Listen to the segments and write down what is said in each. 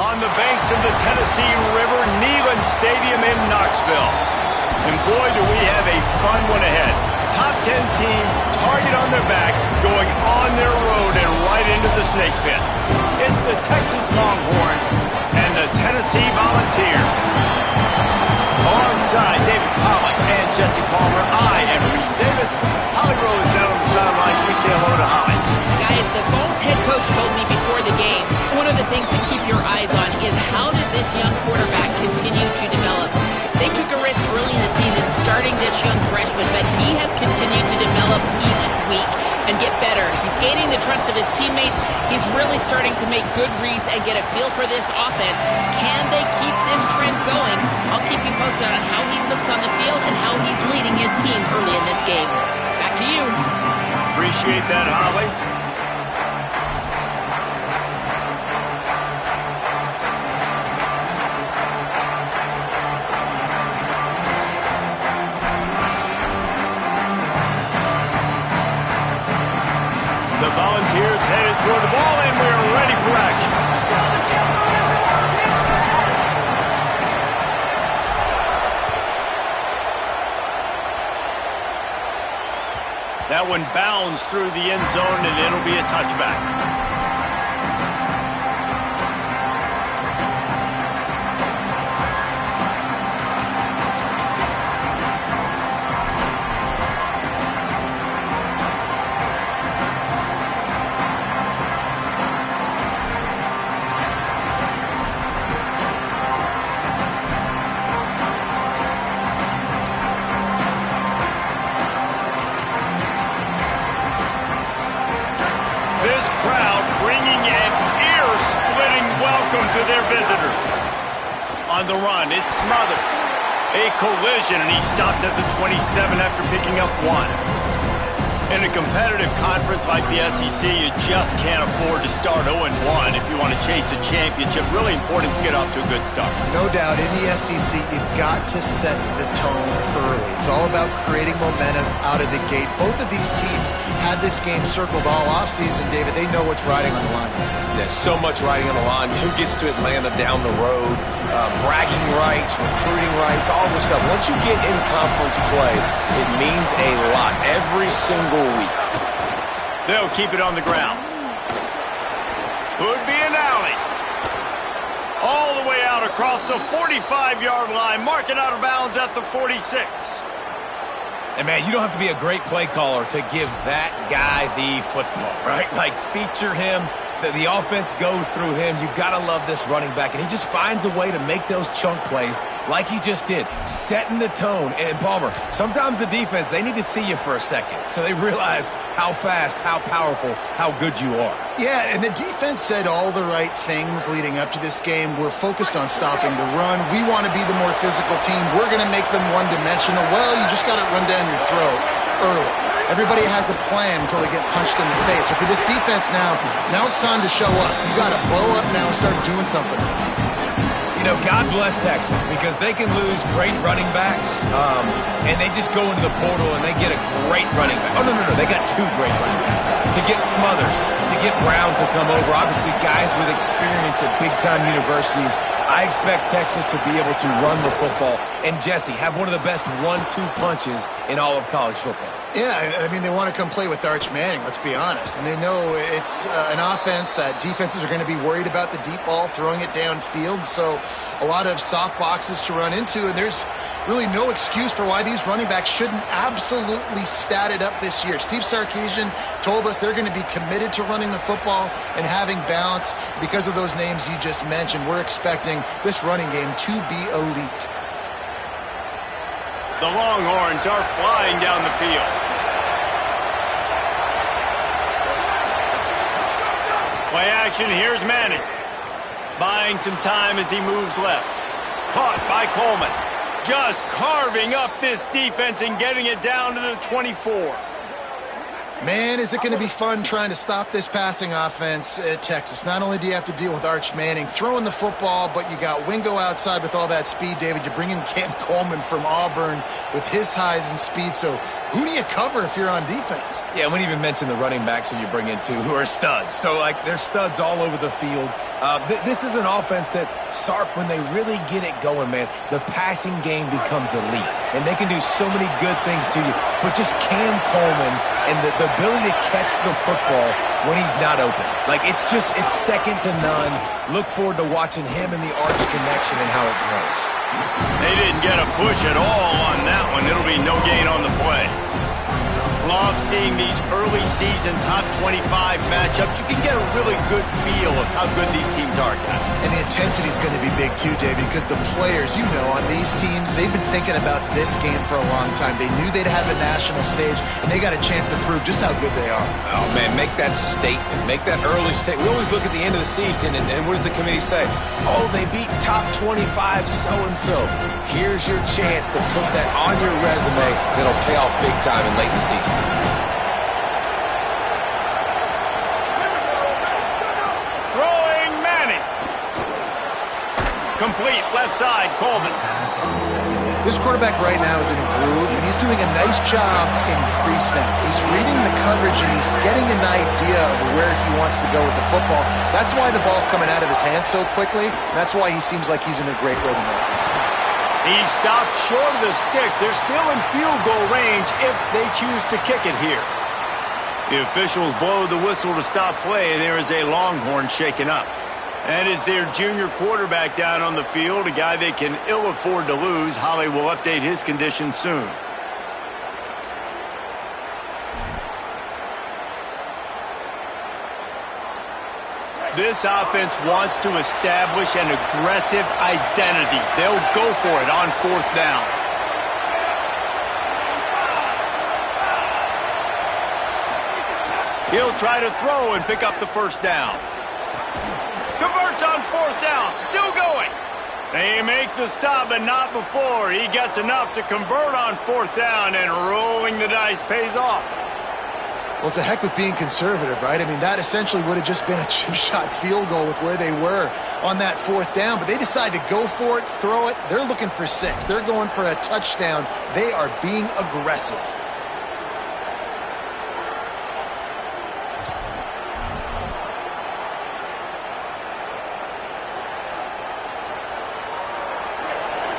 on the banks of the Tennessee River, Neyland Stadium in Knoxville. And boy, do we have a fun one ahead. Top 10 team, target on their back, going on their road and right into the snake pit. It's the Texas Longhorns and the Tennessee Volunteers. Alongside David Pollack and Jesse Palmer, I am Reese Davis. Holly Rose down on the sidelines. We say hello to Holly. Guys, the Vols head coach told me before the game, one of the things to keep your eyes on is how does this young quarterback continue to develop? They took a risk early in the season starting this young freshman, but he has continued to develop each week and get better. He's gaining the trust of his teammates. He's really starting to make good reads and get a feel for this offense. Can they keep this trend going? I'll keep you posted on how he looks on the field and how he's leading his team early in this game. Back to you. Appreciate that, Holly. The Volunteers headed toward the ball, and we're ready for action. That one bounds through the end zone, and it'll be a touchback. This crowd bringing an ear-splitting welcome to their visitors. On the run, it's Smothers. A collision, and he stopped at the 27 after picking up one. In a competitive conference like the SEC, you just can't afford to start 0-1 if you want to chase a championship. Really important to get off to a good start. No doubt, in the SEC, you've got to set the tone early. It's all about creating momentum out of the gate. Both of these teams had this game circled all offseason, David. They know what's riding on the line. There's so much riding on the line. Who gets to Atlanta down the road? Bragging rights, recruiting rights, all this stuff. Once you get in conference play, it means a lot every single week. They'll keep it on the ground. Could be an alley. All the way out across the 45-yard line. Marking out of bounds at the 46. And, man, you don't have to be a great play caller to give that guy the football, right? Like, feature him. The offense goes through him. You've got to love this running back. And he just finds a way to make those chunk plays like he just did, setting the tone. And, Palmer, sometimes the defense, they need to see you for a second so they realize how fast, how powerful, how good you are. Yeah, and the defense said all the right things leading up to this game. We're focused on stopping the run. We want to be the more physical team. We're going to make them one-dimensional. Well, you just got to run down your throat early. Everybody has a plan until they get punched in the face. So for this defense now it's time to show up. You got to blow up now and start doing something. You know, God bless Texas because they can lose great running backs, and they just go into the portal and they get a great running back. Oh, no, they got two great running backs. To get Smothers, to get Brown to come over, obviously guys with experience at big-time universities. I expect Texas to be able to run the football and, Jesse, have one of the best 1-2 punches in all of college football. Yeah, I mean, they want to come play with Arch Manning, let's be honest. And they know it's an offense that defenses are going to be worried about the deep ball, throwing it downfield. So a lot of soft boxes to run into, and there's really no excuse for why these running backs shouldn't absolutely stat it up this year. Steve Sarkisian told us they're going to be committed to running the football and having balance because of those names you just mentioned. We're expecting this running game to be elite. The Longhorns are flying down the field. Play action, here's Manning. Buying some time as he moves left. Caught by Coleman. Just carving up this defense and getting it down to the 24. Man, is it going to be fun trying to stop this passing offense at Texas. Not only do you have to deal with Arch Manning throwing the football, but you got Wingo outside with all that speed, David. You're bringing Cam Coleman from Auburn with his highs and speed, so who do you cover if you're on defense? Yeah, we didn't even mention the running backs who you bring in, too, who are studs. So, like, they're studs all over the field. This is an offense that, Sark, when they really get it going, man, the passing game becomes elite. And they can do so many good things to you. But just Cam Coleman and the ability to catch the football when he's not open. Like, it's second to none. Look forward to watching him and the arch connection and how it grows. They didn't get a push at all on that one. It'll be no gain on the play. Love seeing these early season top 25 matchups. You can get a really good feel of how good these teams are, guys. And the intensity is going to be big too, David, because the players, you know, on these teams, they've been thinking about this game for a long time. They knew they'd have a national stage, and they got a chance to prove just how good they are. Oh, man, make that statement. Make that early statement. We always look at the end of the season, and what does the committee say? Oh, they beat top 25 so-and-so. Here's your chance to put that on your resume that'll pay off big time and late in the season. Throwing Manning. Complete left side, Coleman. This quarterback right now is in a groove, and he's doing a nice job in pre-snap. He's reading the coverage, and he's getting an idea of where he wants to go with the football. That's why the ball's coming out of his hands so quickly, and that's why he seems like he's in a great rhythm right now. He stopped short of the sticks. They're still in field goal range if they choose to kick it here. The officials blow the whistle to stop play. There is a Longhorn shaken up. And is their junior quarterback down on the field, a guy they can ill afford to lose. Holly will update his condition soon. This offense wants to establish an aggressive identity. They'll go for it on fourth down. He'll try to throw and pick up the first down. Converts on fourth down. Still going. They make the stop, but not before. He gets enough to convert on fourth down, and rolling the dice pays off. Well, to heck with being conservative, right? I mean, that essentially would have just been a chip-shot field goal with where they were on that fourth down. But they decide to go for it, throw it. They're looking for 6. They're going for a touchdown. They are being aggressive.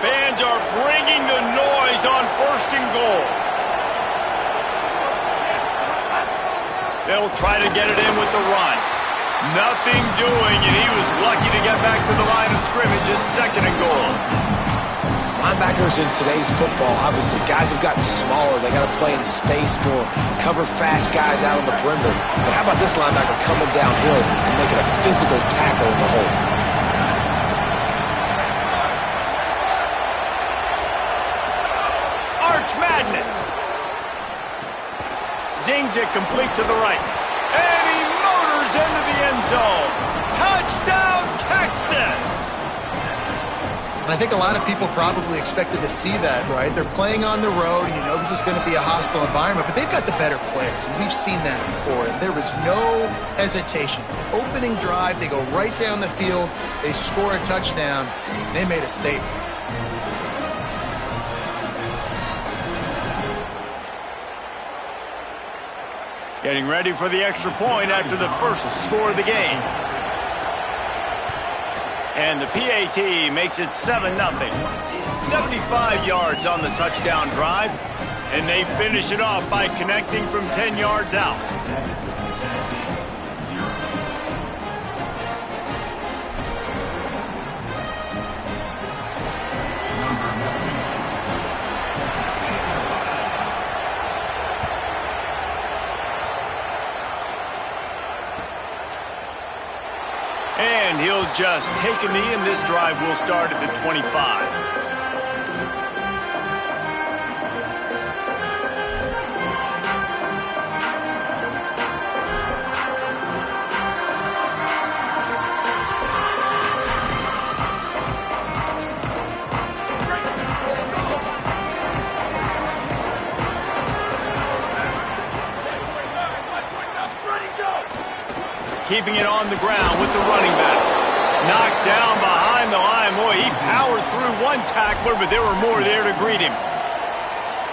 Fans are bringing the noise on first and goal. They'll try to get it in with the run. Nothing doing, and he was lucky to get back to the line of scrimmage at second and goal. Linebackers in today's football, obviously, guys have gotten smaller. They got to play in space more, cover fast guys out on the perimeter. But how about this linebacker coming downhill and making a physical tackle in the hole? Arch Madness. Zings it complete to the right. And he motors into the end zone. Touchdown, Texas! And I think a lot of people probably expected to see that, right? They're playing on the road, and you know this is going to be a hostile environment, but they've got the better players, and we've seen that before. And there was no hesitation. Opening drive, they go right down the field, they score a touchdown, and they made a statement. Getting ready for the extra point after the first score of the game. And the PAT makes it 7-0. 75 yards on the touchdown drive. And they finish it off by connecting from 10 yards out. And he'll just take a knee, and this drive will start at the 25. Keeping it on the ground with the running back. Knocked down behind the line. Boy, he powered through one tackler, but there were more there to greet him.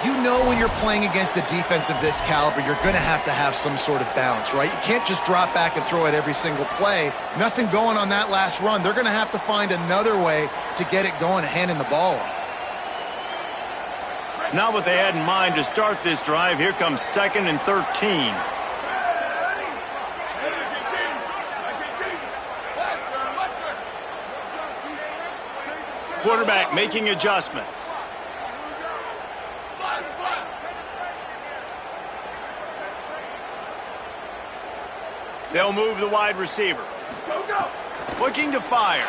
You know when you're playing against a defense of this caliber, you're going to have some sort of balance, right? You can't just drop back and throw it every single play. Nothing going on that last run. They're going to have to find another way to get it going, handing the ball off. Not what they had in mind to start this drive. Here comes 2nd and 13. Quarterback making adjustments. They'll move the wide receiver. Looking to fire.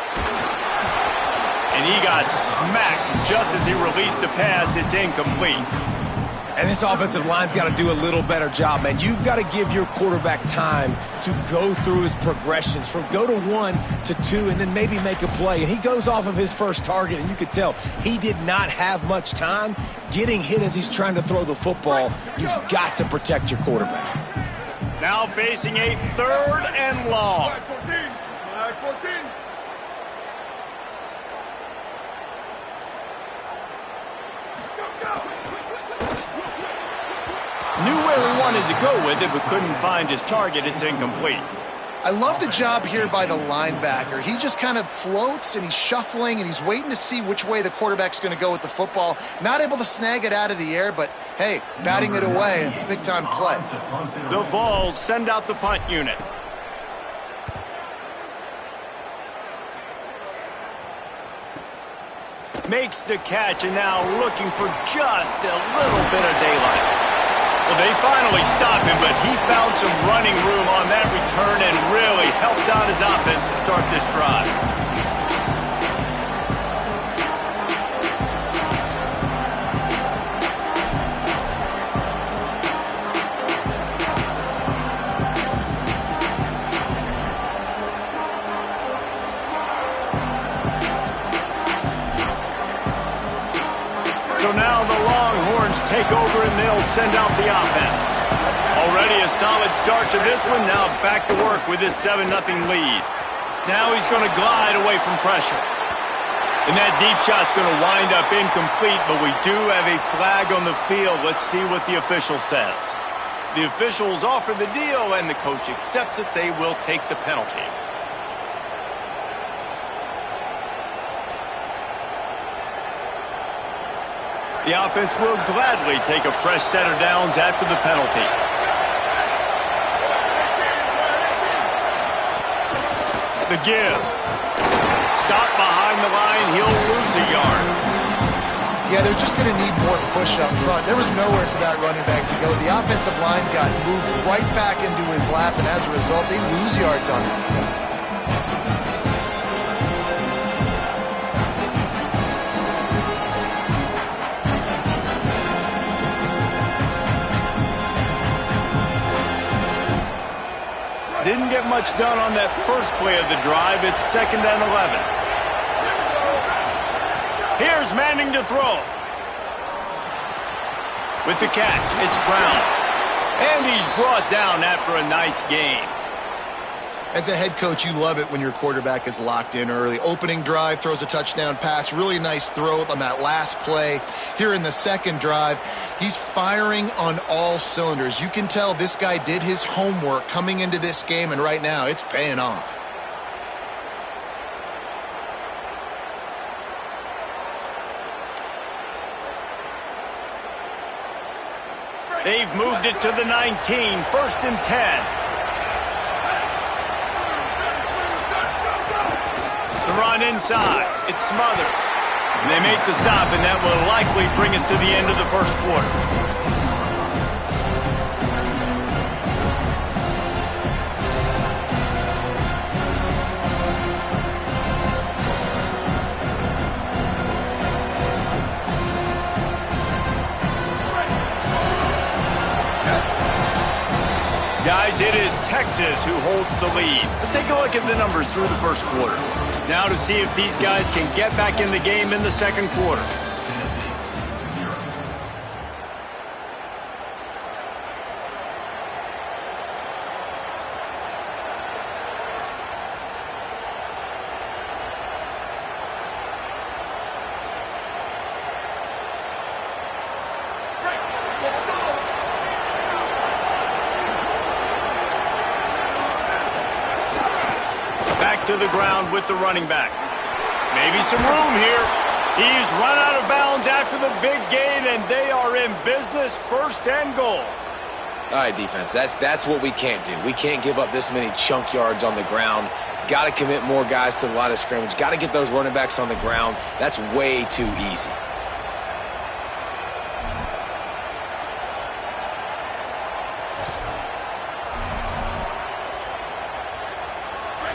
And he got smacked just as he released the pass. It's incomplete. And this offensive line's got to do a little better job, man. You've got to give your quarterback time to go through his progressions from go to 1 to 2 and then maybe make a play. And he goes off of his first target, and you could tell he did not have much time getting hit as he's trying to throw the football. You've got to protect your quarterback. Now facing a 3rd and long. Knew where he wanted to go with it, but couldn't find his target. It's incomplete. I love the job here by the linebacker. He just kind of floats, and he's shuffling, and he's waiting to see which way the quarterback's going to go with the football. Not able to snag it out of the air, but, hey, batting it away, it's a big-time play. The Vols send out the punt unit. Makes the catch, and now looking for just a little bit of daylight. Well, they finally stopped him, but he found some running room on that return and really helps out his offense to start this drive. So now the Longhorns take over and they'll send out the offense. Already a solid start to this one. Now back to work with this 7-0 lead. Now he's going to glide away from pressure. And that deep shot's going to wind up incomplete, but we do have a flag on the field. Let's see what the official says. The officials offer the deal, and the coach accepts it. They will take the penalty. The offense will gladly take a fresh set of downs after the penalty. The give. Stop behind the line. He'll lose a yard. Yeah, they're just going to need more push up front. There was nowhere for that running back to go. The offensive line got moved right back into his lap, and as a result, they lose yards on him. Didn't get much done on that first play of the drive. It's 2nd and 11. Here's Manning to throw. With the catch, it's Brown. And he's brought down after a nice game. As a head coach, you love it when your quarterback is locked in early. Opening drive, throws a touchdown pass. Really nice throw on that last play. Here in the second drive, he's firing on all cylinders. You can tell this guy did his homework coming into this game, and right now it's paying off. They've moved it to the 19, 1st and 10. The run inside. It's Smothers. And they make the stop, and that will likely bring us to the end of the first quarter. Guys, it is Texas who holds the lead. Let's take a look at the numbers through the first quarter. Now to see if these guys can get back in the game in the second quarter. to the ground with the running back. Maybe some room here. He's run out of bounds after the big gain, and they are in business, 1st and goal. All right, defense, that's what we can't do. We can't give up this many chunk yards on the ground. Got to commit more guys to the line of scrimmage. Got to get those running backs on the ground. That's way too easy.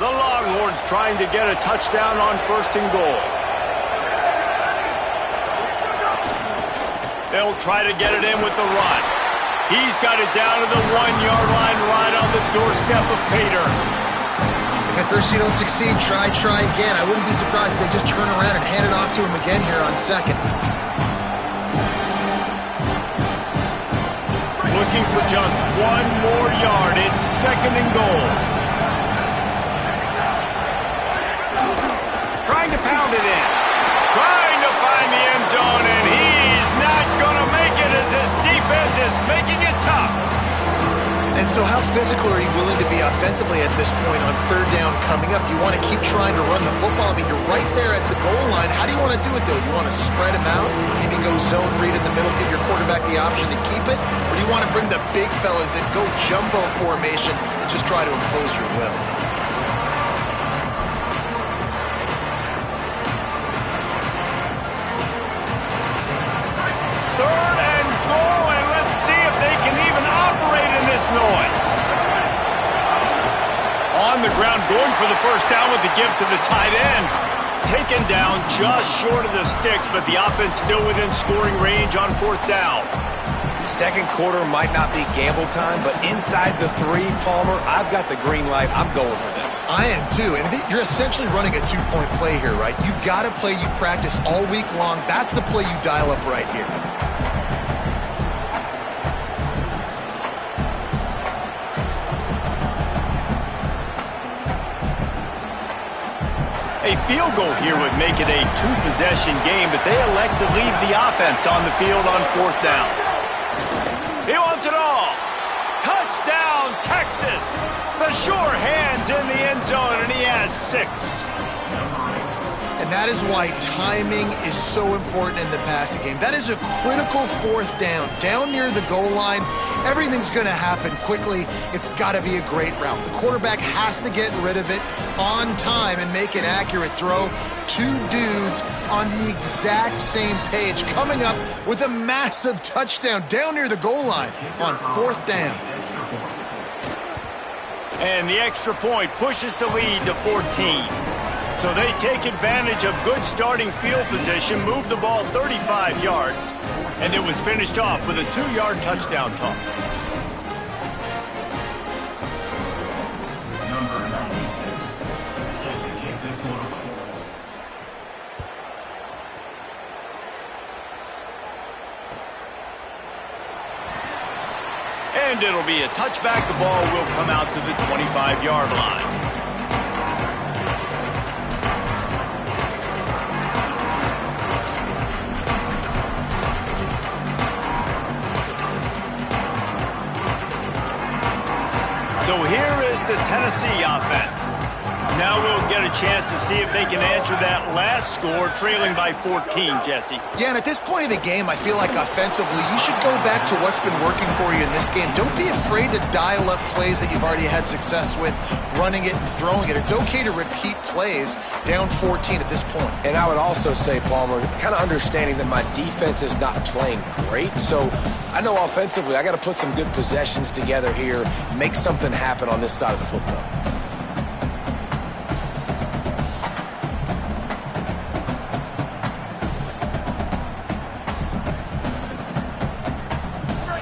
The Longhorns trying to get a touchdown on 1st and goal. They'll try to get it in with the run. He's got it down to the 1-yard line right on the doorstep of Pater. If at first you don't succeed, try again. I wouldn't be surprised if they just turn around and hand it off to him again here on 2nd. Looking for just 1 more yard. It's 2nd and goal. Trying to pound it in. Trying to find the end zone, and he's not going to make it as his defense is making it tough. And so how physical are you willing to be offensively at this point on 3rd down coming up? Do you want to keep trying to run the football? I mean, you're right there at the goal line. How do you want to do it, though? You want to spread him out, maybe go zone read in the middle, give your quarterback the option to keep it? Or do you want to bring the big fellas in, go jumbo formation, and just try to impose your will? Noise. On the ground, going for the 1st down with the give to the tight end. Taken down just short of the sticks, but the offense still within scoring range on 4th down. 2nd quarter might not be gamble time, but inside the 3, Palmer, I've got the green light. I'm going for this. I am too, and you're essentially running a 2-point play here, right? You've got a play you practice all week long. That's the play you dial up right here. A field goal here would make it a 2-possession game, but they elect to leave the offense on the field on 4th down. He wants it all. Touchdown, Texas. The sure hands in the end zone, and he has 6. And that is why timing is so important in the passing game. That is a critical 4th down. Down near the goal line, everything's going to happen quickly. It's got to be a great route. The quarterback has to get rid of it on time and make an accurate throw. 2 dudes on the exact same page coming up with a massive touchdown down near the goal line on 4th down. And the extra point pushes the lead to 14. So they take advantage of good starting field position, move the ball 35 yards, and it was finished off with a 2-yard touchdown toss. Number 96, set to kick this one off. And it'll be a touchback. The ball will come out to the 25-yard line. So here is the Tennessee offense. Now we'll get a chance to see if they can answer that last score, trailing by 14, Jesse. Yeah, and at this point of the game, I feel like offensively, you should go back to what's been working for you in this game. Don't be afraid to dial up plays that you've already had success with, running it and throwing it. It's okay to repeat plays down 14 at this point. And I would also say, Palmer, kind of understanding that my defense is not playing great, so I know offensively I got to put some good possessions together here, make something happen on this side of the football.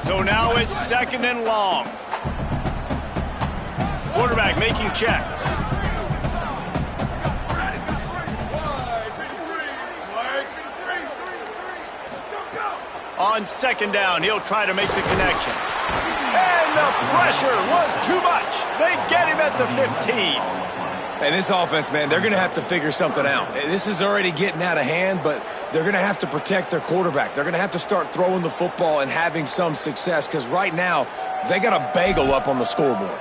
So now it's 2nd and long. Quarterback making checks. On 2nd down, he'll try to make the connection. And the pressure was too much. They get him at the 15. And this offense, man, they're going to have to figure something out. This is already getting out of hand, but they're going to have to protect their quarterback. They're going to have to start throwing the football and having some success, because right now they got a bagel up on the scoreboard.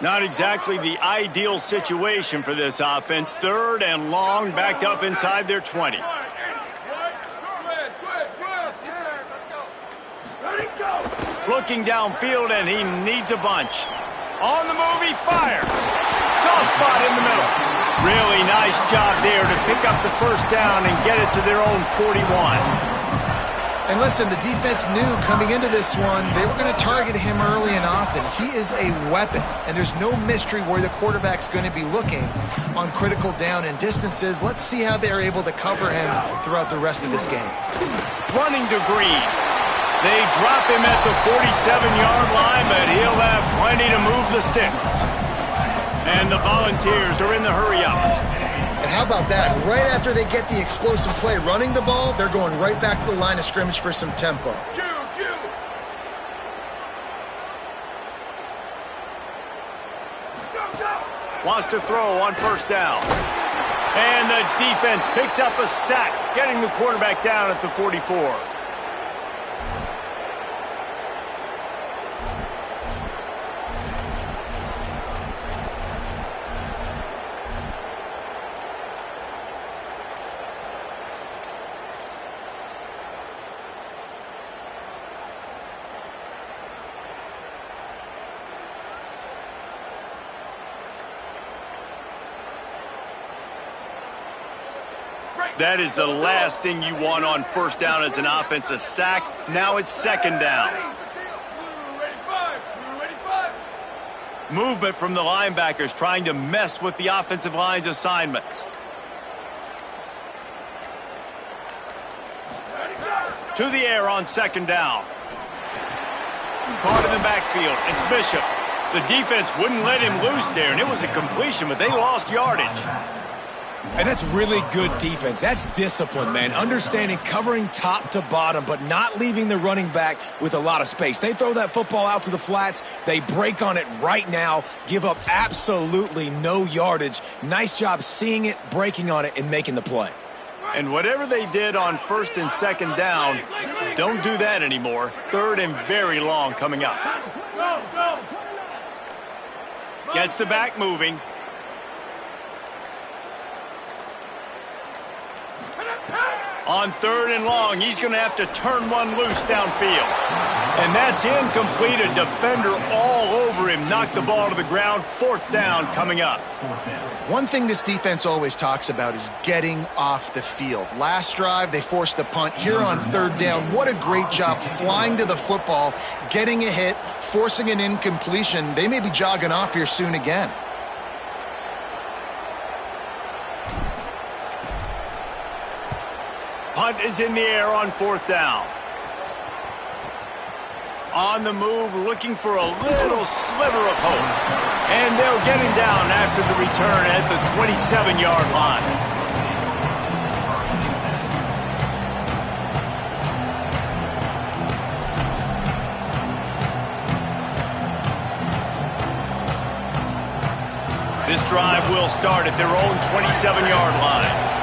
Not exactly the ideal situation for this offense. 3rd and long, backed up inside their 20. Looking downfield, and he needs a bunch. On the move, he fires. Soft spot in the middle. Really nice job there to pick up the first down and get it to their own 41. And listen, the defense knew coming into this one, they were going to target him early and often. He is a weapon, and there's no mystery where the quarterback's going to be looking on critical down and distances. Let's see how they're able to cover him throughout the rest of this game. Running to Green. They drop him at the 47-yard line, but he'll have plenty to move the sticks. And the Volunteers are in the hurry-up. And how about that? Right after they get the explosive play running the ball, they're going right back to the line of scrimmage for some tempo. Wants to throw on first down. And the defense picks up a sack, getting the quarterback down at the 44. That is the last thing you want on first down as an offensive sack. Now it's 2nd down. Movement from the linebackers trying to mess with the offensive line's assignments. To the air on 2nd down. Caught in the backfield. It's Bishop. The defense wouldn't let him loose there, and it was a completion, but they lost yardage. And that's really good defense. That's discipline, man. Understanding covering top to bottom, but not leaving the running back with a lot of space. They throw that football out to the flats. They break on it right now, give up absolutely no yardage. Nice job seeing it, breaking on it, and making the play. And whatever they did on 1st and 2nd down, don't do that anymore. 3rd and very long coming up. Gets the back moving. On 3rd and long, he's going to have to turn one loose downfield. And that's incomplete. A defender all over him. Knocked the ball to the ground. 4th down coming up. One thing this defense always talks about is getting off the field. Last drive, they forced a punt. Here on 3rd down, what a great job flying to the football, getting a hit, forcing an incompletion. They may be jogging off here soon again. Punt is in the air on 4th down. On the move, looking for a little sliver of hope. And they'll get him down after the return at the 27-yard line. This drive will start at their own 27-yard line.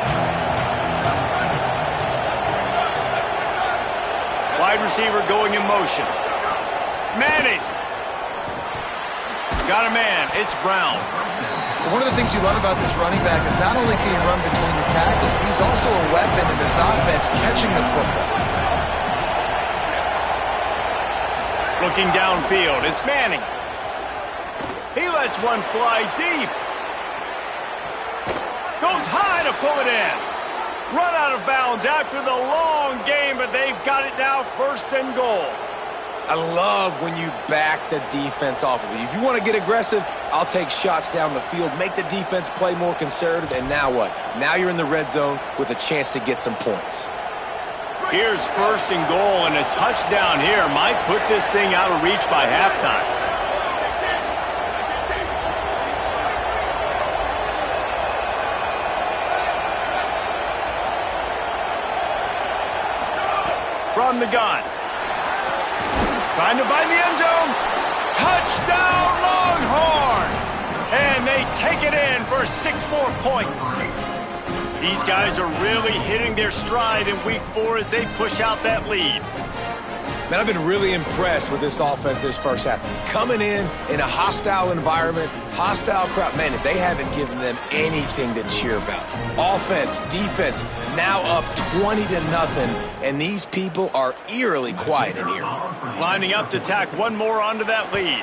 Wide receiver going in motion. Manning. Got a man. It's Brown. One of the things you love about this running back is not only can he run between the tackles, but he's also a weapon in this offense catching the football. Looking downfield. It's Manning. He lets one fly deep. Goes high to pull it in. Run out of bounds after the long game, but they've got it now 1st and goal. I love when you back the defense off of you. If you want to get aggressive, I'll take shots down the field, make the defense play more conservative, and now what? Now you're in the red zone with a chance to get some points. Here's 1st and goal, and a touchdown here might put this thing out of reach by halftime. From the gun. Trying to find the end zone. Touchdown, Longhorns! And they take it in for 6 more points. These guys are really hitting their stride in week 4 as they push out that lead. Man, I've been really impressed with this offense this first half. Coming in a hostile environment, hostile crowd. Man, they haven't given them anything to cheer about. Offense, defense, now up 20-0, and these people are eerily quiet in here. Lining up to tack one more onto that lead.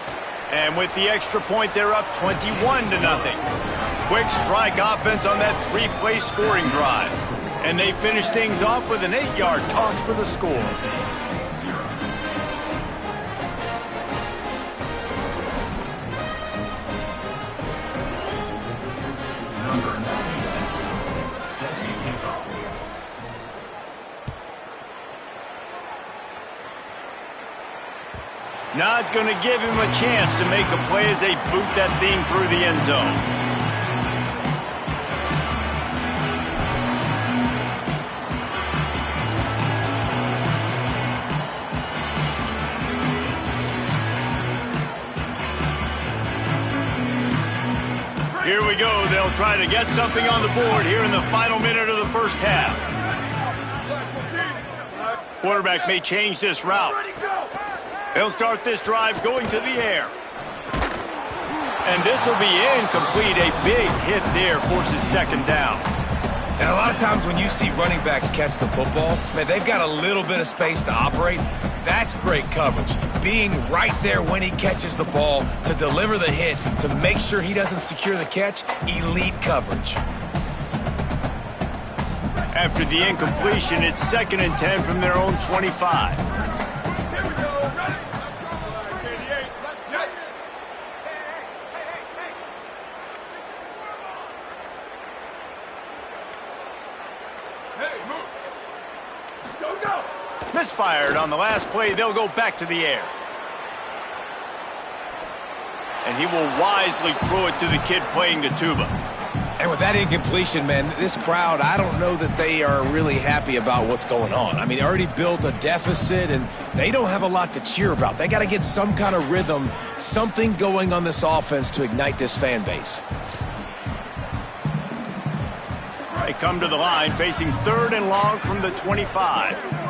And with the extra point, they're up 21-0. Quick strike offense on that three-play scoring drive. And they finish things off with an 8-yard toss for the score. Number 9, set the kickoff. Not going to give him a chance to make a play as they boot that thing through the end zone. Here we go. They'll try to get something on the board here in the final minute of the first half. Quarterback may change this route. He'll start this drive going to the air. And this will be incomplete. A big hit there forces second down. And a lot of times when you see running backs catch the football, man, they've got a little bit of space to operate. That's great coverage. Being right there when he catches the ball to deliver the hit, to make sure he doesn't secure the catch, elite coverage. After the incompletion, it's 2nd and 10 from their own 25. Misfired on the last play. They'll go back to the air. And he will wisely throw it to the kid playing the tuba. And with that incompletion, man, this crowd, I don't know that they are really happy about what's going on. I mean, they already built a deficit, and they don't have a lot to cheer about. They got to get some kind of rhythm, something going on this offense to ignite this fan base. They come to the line facing 3rd and long from the 25.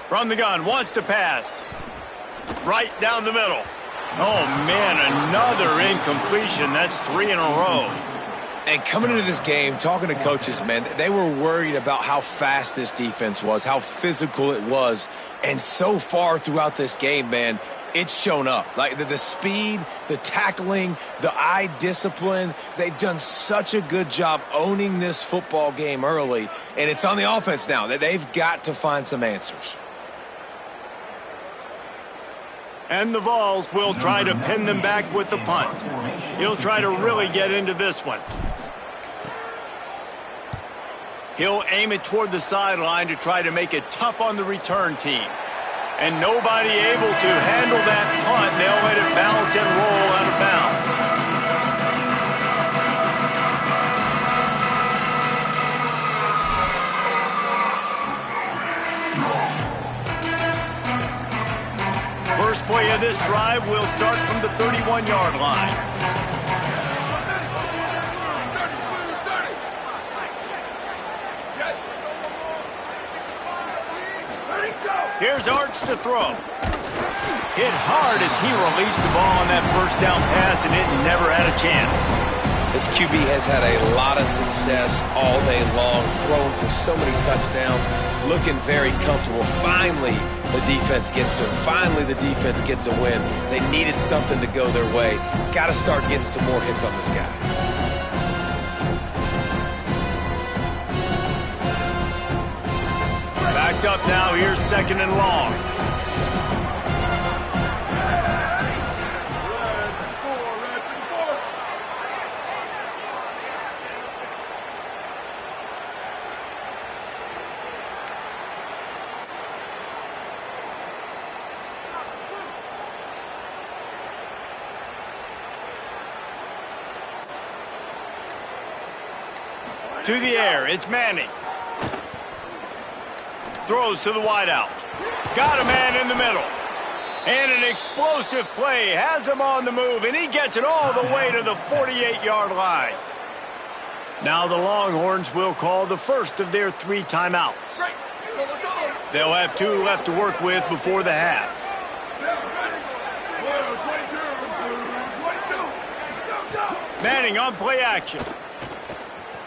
From the gun, wants to pass. Right down the middle. Oh, man, another incompletion. That's 3 in a row. And coming into this game, talking to coaches, man, they were worried about how fast this defense was, how physical it was. And so far throughout this game, man, it's shown up. Like the speed, the tackling, the eye discipline. They've done such a good job owning this football game early. And it's on the offense now. They've got to find some answers. And the Vols will try to pin them back with the punt. He'll try to really get into this one. He'll aim it toward the sideline to try to make it tough on the return team. And nobody able to handle that punt. They'll let it bounce and roll out of bounds. First play of this drive will start from the 31-yard line. Here's Arch to throw. Hit hard as he released the ball on that first down pass, and it never had a chance. This QB has had a lot of success all day long, throwing for so many touchdowns, looking very comfortable. Finally, the defense gets to him. Finally, the defense gets a win. They needed something to go their way. Got to start getting some more hits on this guy. Backed up now. Here's 2nd and long. To the air, it's Manning. Throws to the wideout. Got a man in the middle. And an explosive play has him on the move, and he gets it all the way to the 48-yard line. Now the Longhorns will call the first of their 3 timeouts. They'll have 2 left to work with before the half. Manning on play action.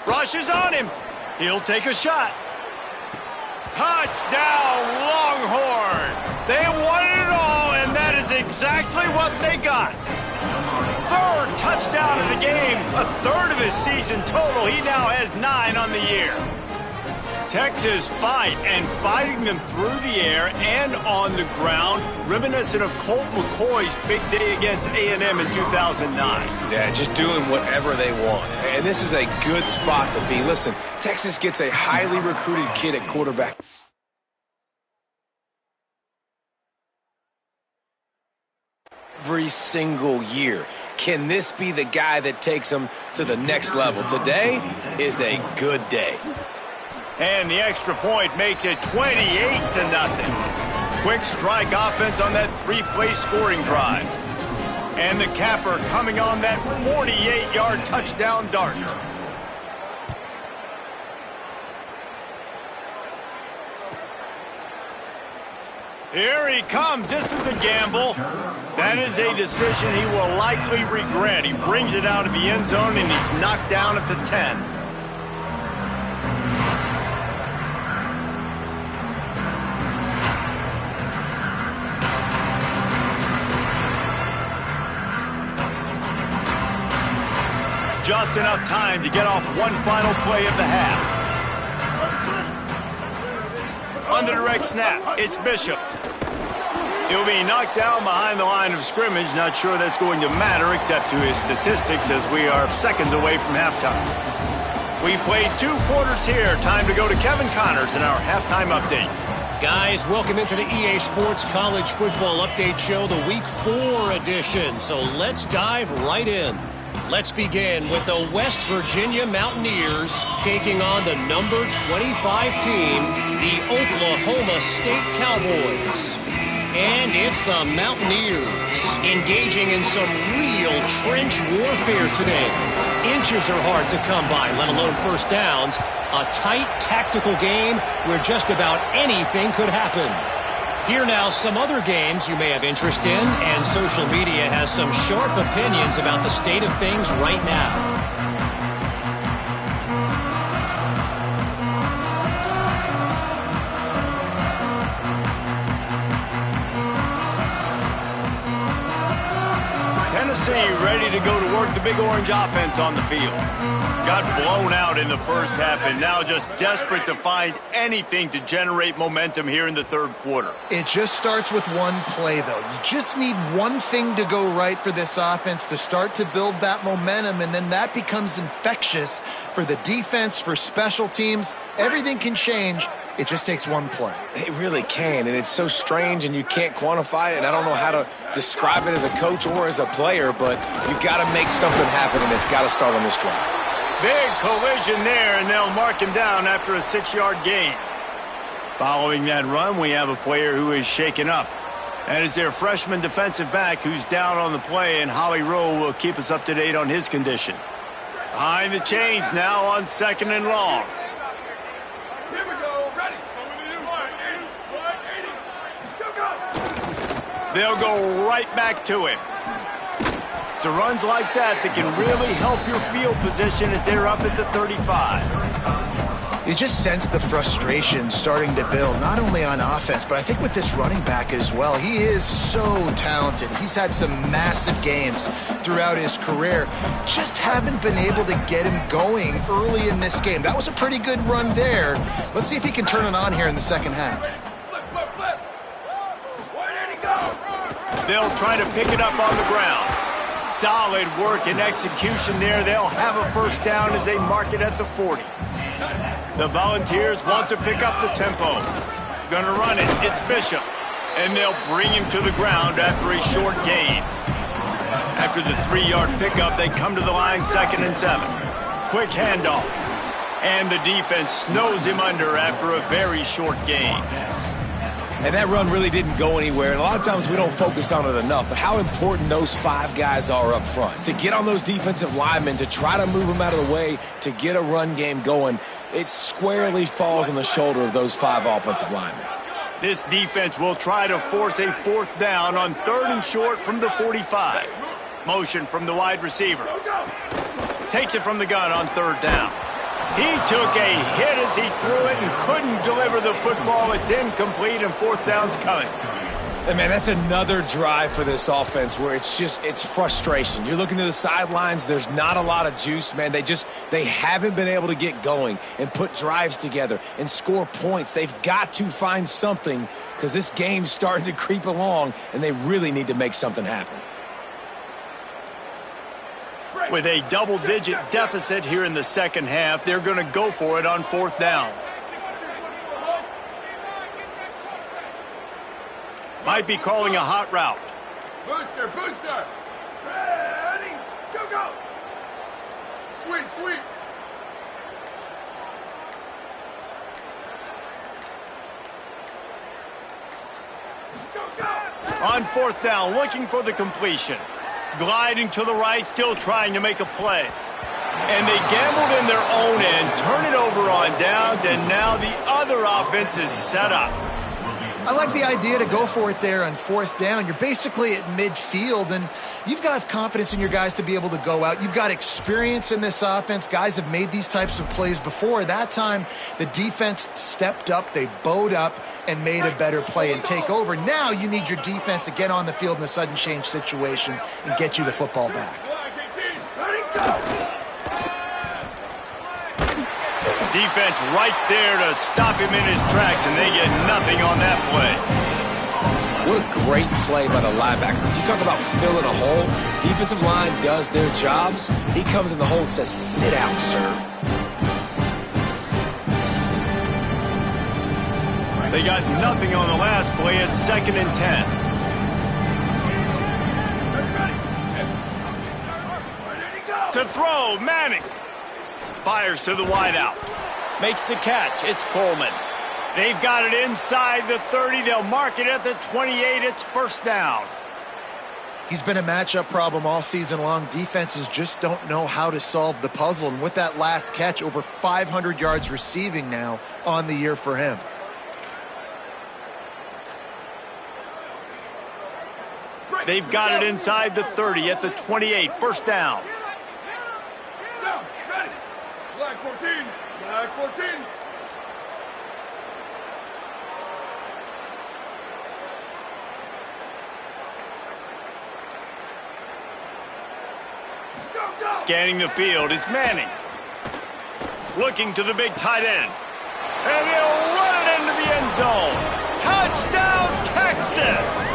Rush is on him. He'll take a shot. Touchdown, Longhorn. They won it all, and that is exactly what they got. 3rd touchdown of the game, a 3rd of his season total. He now has 9 on the year. Texas fighting them through the air and on the ground, reminiscent of Colt McCoy's big day against A&M in 2009. Yeah, just doing whatever they want. And this is a good spot to be. Listen, Texas gets a highly recruited kid at quarterback. Every single year. Can this be the guy that takes them to the next level? Today is a good day. And the extra point makes it 28-0. Quick strike offense on that 3-play scoring drive. And the capper coming on that 48-yard touchdown dart. Here he comes. This is a gamble. That is a decision he will likely regret. He brings it out of the end zone, and he's knocked down at the 10. Just enough time to get off one final play of the half. On the direct snap, it's Bishop. He'll be knocked down behind the line of scrimmage. Not sure that's going to matter except to his statistics as we are seconds away from halftime. We played 2 quarters here. Time to go to Kevin Connors in our halftime update. Guys, welcome into the EA Sports College Football Update Show, the Week 4 edition. So let's dive right in. Let's begin with the West Virginia Mountaineers taking on the number 25 team, the Oklahoma State Cowboys. And it's the Mountaineers engaging in some real trench warfare today. Inches are hard to come by, let alone first downs. A tight tactical game where just about anything could happen. Here now, some other games you may have interest in, and social media has some sharp opinions about the state of things right now. Tennessee ready to go to work the Big Orange offense on the field. Got blown out in the first half and now just desperate to find anything to generate momentum here in the 3rd quarter. It just starts with one play, though. You just need one thing to go right for this offense to start to build that momentum, and then that becomes infectious for the defense, for special teams. Everything can change. It just takes one play. It really can, and it's so strange, and you can't quantify it, and I don't know how to describe it as a coach or as a player, but you've got to make something happen, and it's got to start on this drive. Big collision there, and they'll mark him down after a 6-yard gain. Following that run, we have a player who is shaken up. That is their freshman defensive back who's down on the play, and Holly Rowe will keep us up to date on his condition. Behind the chains now on 2nd and long. Here we go, ready. They'll go right back to him. It's runs like that can really help your field position as they're up at the 35. You just sense the frustration starting to build, not only on offense, but I think with this running back as well. He is so talented. He's had some massive games throughout his career. Just haven't been able to get him going early in this game. That was a pretty good run there. Let's see if he can turn it on here in the second half. Flip. Where did he go? They'll try to pick it up on the ground. Solid work and execution there. They'll have a first down as they mark it at the 40. The Volunteers want to pick up the tempo. Gonna run it. It's Bishop. And they'll bring him to the ground after a short gain. After the 3-yard pickup, they come to the line 2nd and 7. Quick handoff. And the defense snows him under after a very short gain. And that run really didn't go anywhere. And a lot of times we don't focus on it enough, but how important those 5 guys are up front. To get on those defensive linemen, to try to move them out of the way, to get a run game going, it squarely falls on the shoulder of those 5 offensive linemen. This defense will try to force a 4th down on 3rd and short from the 45. Motion from the wide receiver. Takes it from the gun on 3rd down. He took a hit as he threw it and couldn't deliver the football. It's incomplete and 4th down's coming. And man, that's another drive for this offense where it's frustration. You're looking to the sidelines. There's not a lot of juice, man. They haven't been able to get going and put drives together and score points. They've got to find something because this game's starting to creep along and they really need to make something happen. With a double-digit deficit here in the second half, they're going to go for it on 4th down. Might be calling a hot route. Booster, booster. Ready, go. Sweep. Go. On 4th down, looking for the completion. Gliding to the right, still trying to make a play. And they gambled in their own end, turn it over on downs, and now the other offense is set up. I like the idea to go for it there on 4th down. You're basically at midfield, and you've got confidence in your guys to be able to go out. You've got experience in this offense. Guys have made these types of plays before. That time, the defense stepped up. They bowed up and made a better play and take over. Now you need your defense to get on the field in a sudden change situation and get you the football back. Defense right there to stop him in his tracks, and they get nothing on that play. What a great play by the linebacker. You talk about filling a hole. Defensive line does their jobs. He comes in the hole and says, sit down, sir. They got nothing on the last play. It's 2nd and 10. To throw, Manning. Fires to the wideout. Makes the catch. It's Coleman. They've got it inside the 30. They'll mark it at the 28. It's 1st down. He's been a matchup problem all season long. Defenses just don't know how to solve the puzzle. And with that last catch, over 500 yards receiving now on the year for him. They've got it inside the 30 at the 28. 1st down. Black 14. Black 14. Go. Scanning the field, it's Manning. Looking to the big tight end. And he'll run it into the end zone. Touchdown, Texas!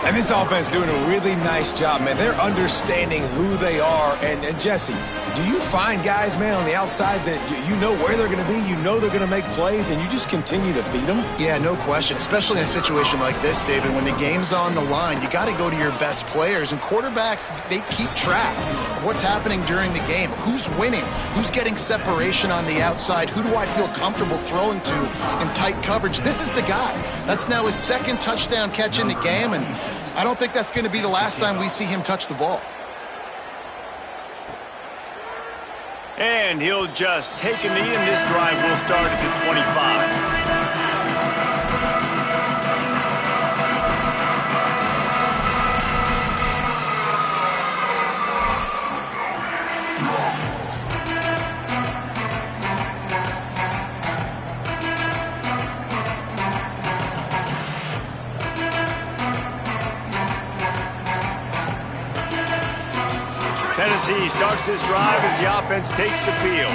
And this offense doing a really nice job, man. They're understanding who they are. And Jesse, do you find guys, man, on the outside that you know where they're going to be, you know they're going to make plays, and you just continue to feed them? Yeah, no question, especially in a situation like this, David. When the game's on the line, you got to go to your best players. And quarterbacks, they keep track of what's happening during the game. Who's winning? Who's getting separation on the outside? Who do I feel comfortable throwing to in tight coverage? This is the guy. That's now his 2nd touchdown catch in the game, and I don't think that's going to be the last time we see him touch the ball. And he'll just take a knee, and this drive will start at the 25. Tennessee starts this drive as the offense takes the field.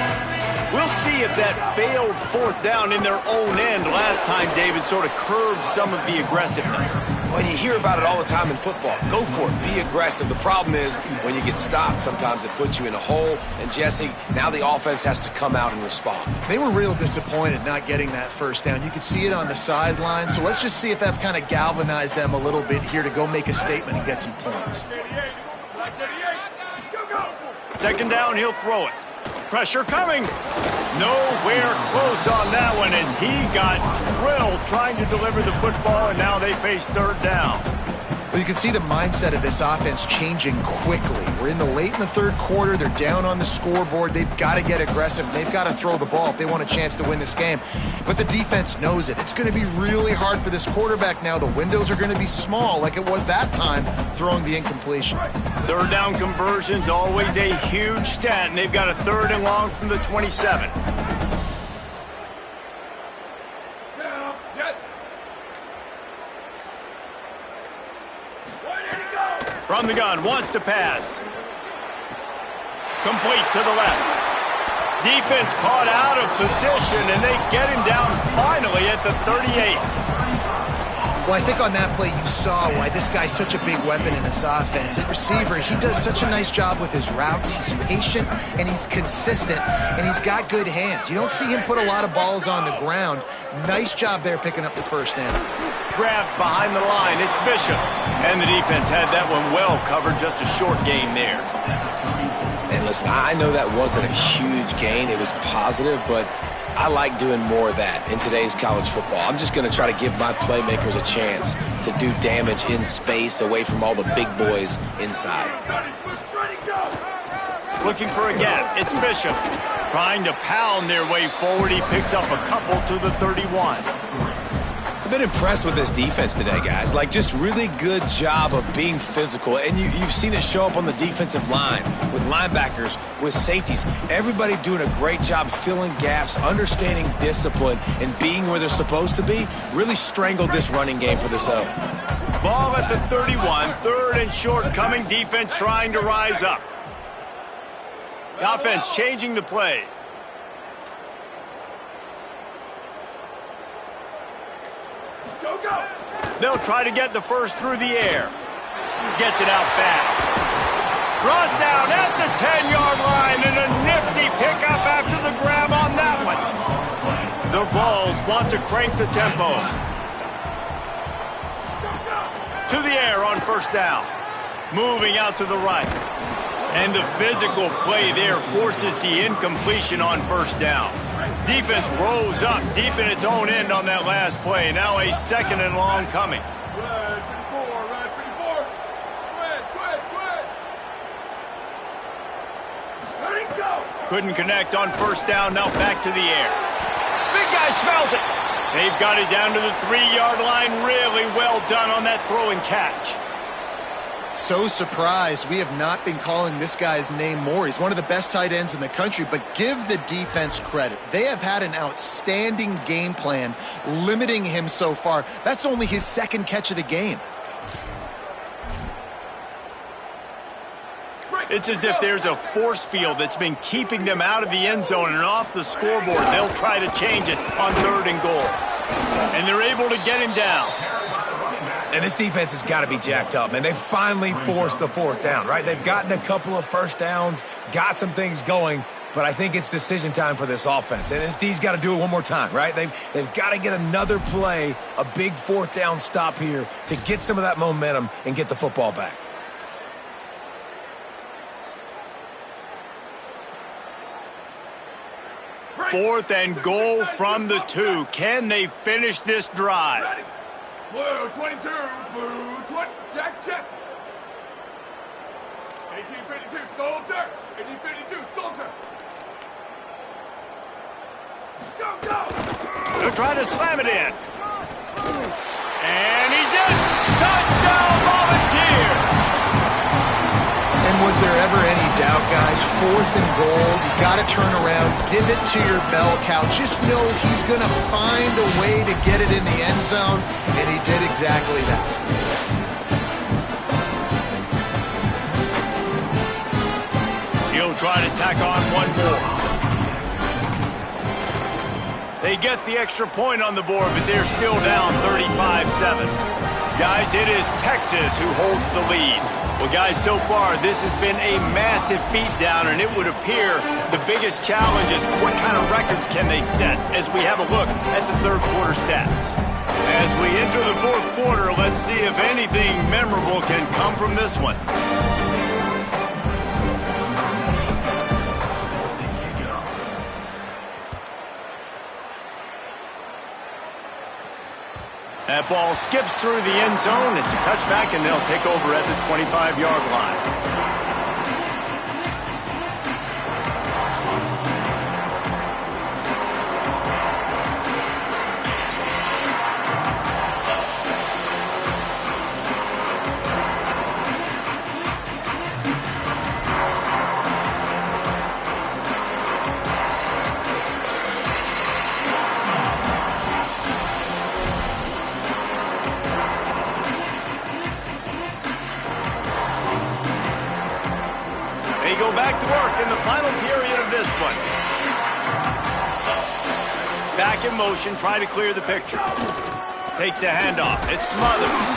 We'll see if that failed 4th down in their own end last time, David, sort of curbed some of the aggressiveness. Well, you hear about it all the time in football. Go for it. Be aggressive. The problem is when you get stopped, sometimes it puts you in a hole. And, Jesse, now the offense has to come out and respond. They were real disappointed not getting that 1st down. You could see it on the sideline. So let's just see if that's kind of galvanized them a little bit here to go make a statement and get some points. 2nd down, he'll throw it. Pressure coming. Nowhere close on that one as he got drilled trying to deliver the football, and now they face third down. Well, you can see the mindset of this offense changing quickly. We're in the third quarter. They're down on the scoreboard. They've got to get aggressive. They've got to throw the ball if they want a chance to win this game. But the defense knows it. It's going to be really hard for this quarterback now. The windows are going to be small like it was that time throwing the incompletion. Third down conversion's always a huge stat, and they've got a 3rd and long from the 27. From the gun, wants to pass. Complete to the left. Defense caught out of position, and they get him down finally at the 38. Well, I think on that play you saw why this guy's such a big weapon in this offense. At receiver, he does such a nice job with his routes. He's patient, and he's consistent, and he's got good hands. You don't see him put a lot of balls on the ground. Nice job there picking up the first down. Grab behind the line. It's Bishop. And the defense had that one well covered. Just a short gain there. And listen, I know that wasn't a huge gain. It was positive, but I like doing more of that in today's college football. I'm just going to try to give my playmakers a chance to do damage in space away from all the big boys inside. Looking for a gap. It's Bishop. Trying to pound their way forward. He picks up a couple to the 31. I've been impressed with this defense today, guys. Like, just really good job of being physical. And you've seen it show up on the defensive line with linebackers, with safeties. Everybody doing a great job filling gaps, understanding discipline, and being where they're supposed to be. Really strangled this running game for this O. Ball at the 31. 3rd and short coming. Defense trying to rise up. The offense changing the play. Go, go! They'll try to get the first through the air. Gets it out fast. Brought down at the 10-yard line, and a nifty pickup after the grab on that one. The Vols want to crank the tempo. To the air on first down. Moving out to the right. And the physical play there forces the incompletion on first down. Defense rose up deep in its own end on that last play. Now a 2nd and long coming. Red 54. Squid. Ready, go! Couldn't connect on first down. Now back to the air. Big guy smells it. They've got it down to the 3-yard line. Really well done on that throw and catch. So surprised we have not been calling this guy's name more. He's one of the best tight ends in the country, but give the defense credit. They have had an outstanding game plan limiting him so far. That's only his 2nd catch of the game. It's as if there's a force field that's been keeping them out of the end zone and off the scoreboard. They'll try to change it on 3rd and goal. And they're able to get him down. And this defense has got to be jacked up, man. They finally forced the 4th down, right? They've gotten a couple of first downs, got some things going, but I think it's decision time for this offense. And this D's got to do it one more time, right? They've got to get another play, a big 4th down stop here to get some of that momentum and get the football back. Fourth and goal from the 2. Can they finish this drive? Ready. Blue 22, blue 20, check. 1852, soldier. 1852, soldier. Go! They'll try to slam it in. And he's in. Touchdown, Volunteer. And was there ever any doubt, guys? 4th and goal. You got to turn around, give it to your bell cow. Just know he's going to find a way to get it in the end zone, and he did exactly that. He'll try to tack on one more. They get the extra point on the board, but they're still down 35-7. Guys, it is Texas who holds the lead. Well, guys, so far, this has been a massive beatdown, and it would appear the biggest challenge is what kind of records can they set as we have a look at the 3rd quarter stats. As we enter the 4th quarter, let's see if anything memorable can come from this one. That ball skips through the end zone. It's a touchback, and they'll take over at the 25-yard line. They go back to work in the final period of this one. Back in motion, try to clear the picture. Takes the handoff. It's Smothers.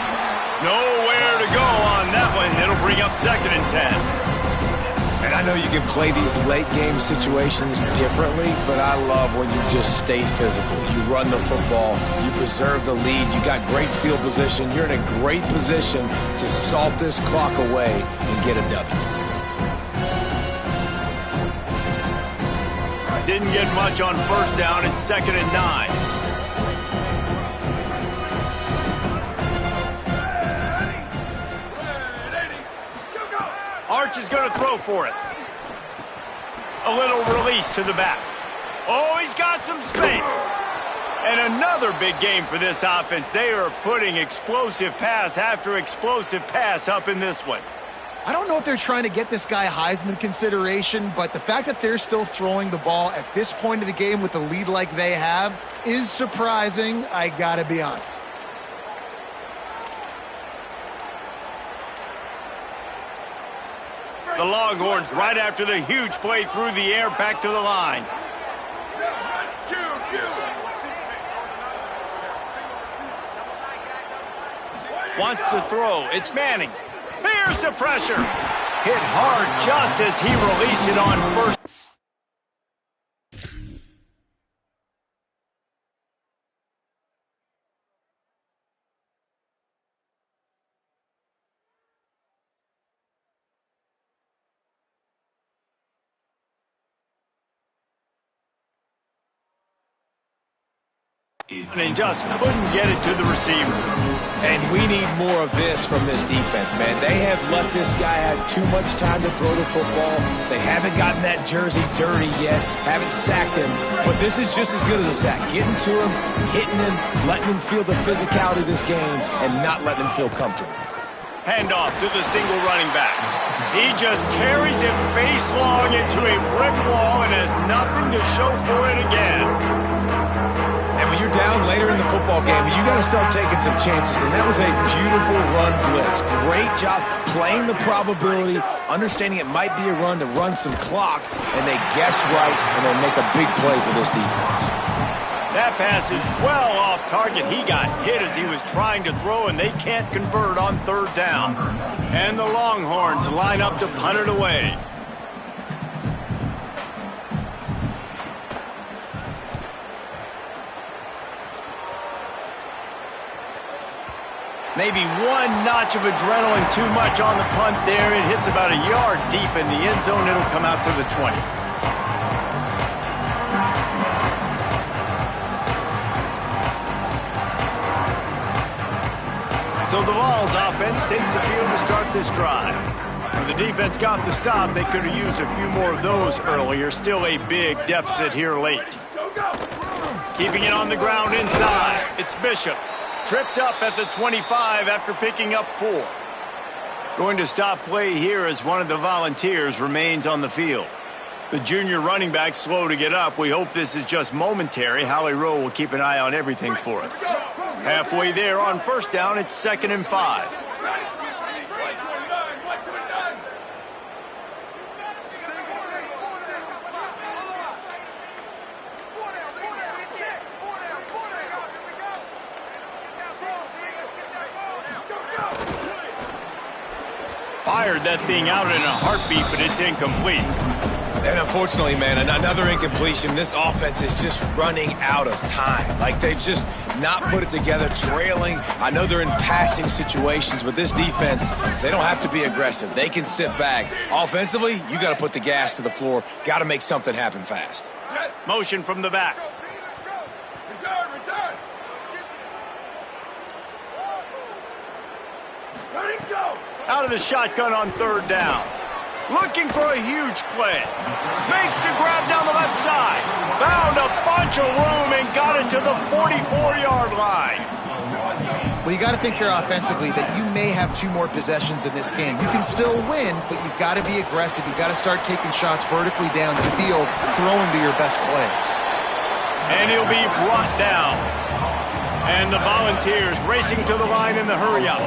Nowhere to go on that one. It'll bring up 2nd and 10. And I know you can play these late game situations differently, but I love when you just stay physical. You run the football, you preserve the lead, you got great field position, you're in a great position to salt this clock away and get a W. Didn't get much on 1st down. It's 2nd and 9. Arch is going to throw for it. A little release to the back. Oh, he's got some space. And another big game for this offense. They are putting explosive pass after explosive pass up in this one. I don't know if they're trying to get this guy Heisman consideration, but the fact that they're still throwing the ball at this point of the game with a lead like they have is surprising, I gotta be honest. The Longhorns right after the huge play through the air back to the line. Wants to throw. It's Manning. Here's the pressure. Hit hard just as he released it on 1st. And just couldn't get it to the receiver. And we need more of this from this defense, man. They have let this guy have too much time to throw the football. They haven't gotten that jersey dirty yet, haven't sacked him. But this is just as good as a sack. Getting to him, hitting him, letting him feel the physicality of this game, and not letting him feel comfortable. Handoff to the single running back. He just carries it face long into a brick wall and has nothing to show for it again. And when you're down later in the football game, you got to start taking some chances. And that was a beautiful run blitz. Great job playing the probability, understanding it might be a run to run some clock, and they guess right, and they make a big play for this defense. That pass is well off target. He got hit as he was trying to throw, and they can't convert on 3rd down. And the Longhorns line up to punt it away. Maybe one notch of adrenaline too much on the punt there. It hits about a yard deep in the end zone. It'll come out to the 20. So the Vols offense takes the field to start this drive. When the defense got the stop, they could have used a few more of those earlier. Still a big deficit here late. Keeping it on the ground inside. It's Bishop. Tripped up at the 25 after picking up 4. Going to stop play here as one of the Volunteers remains on the field. The junior running back slow to get up. We hope this is just momentary. Howie Rowe will keep an eye on everything for us. Halfway there on 1st down, it's 2nd and 5. Fired that thing out in a heartbeat, but it's incomplete. And unfortunately, man, another incompletion. This offense is just running out of time. Like, they've just not put it together, trailing. I know they're in passing situations, but this defense, they don't have to be aggressive. They can sit back. Offensively, you got to put the gas to the floor. Got to make something happen fast. Motion from the back. Ready, go! Out of the shotgun on third down. Looking for a huge play. Makes the grab down the left side. Found a bunch of room and got it to the 44-yard line. Well, you got to think here offensively that you may have 2 more possessions in this game. You can still win, but you've got to be aggressive. You've got to start taking shots vertically down the field, throwing to your best players. And he'll be brought down. And the Volunteers racing to the line in the hurry-up.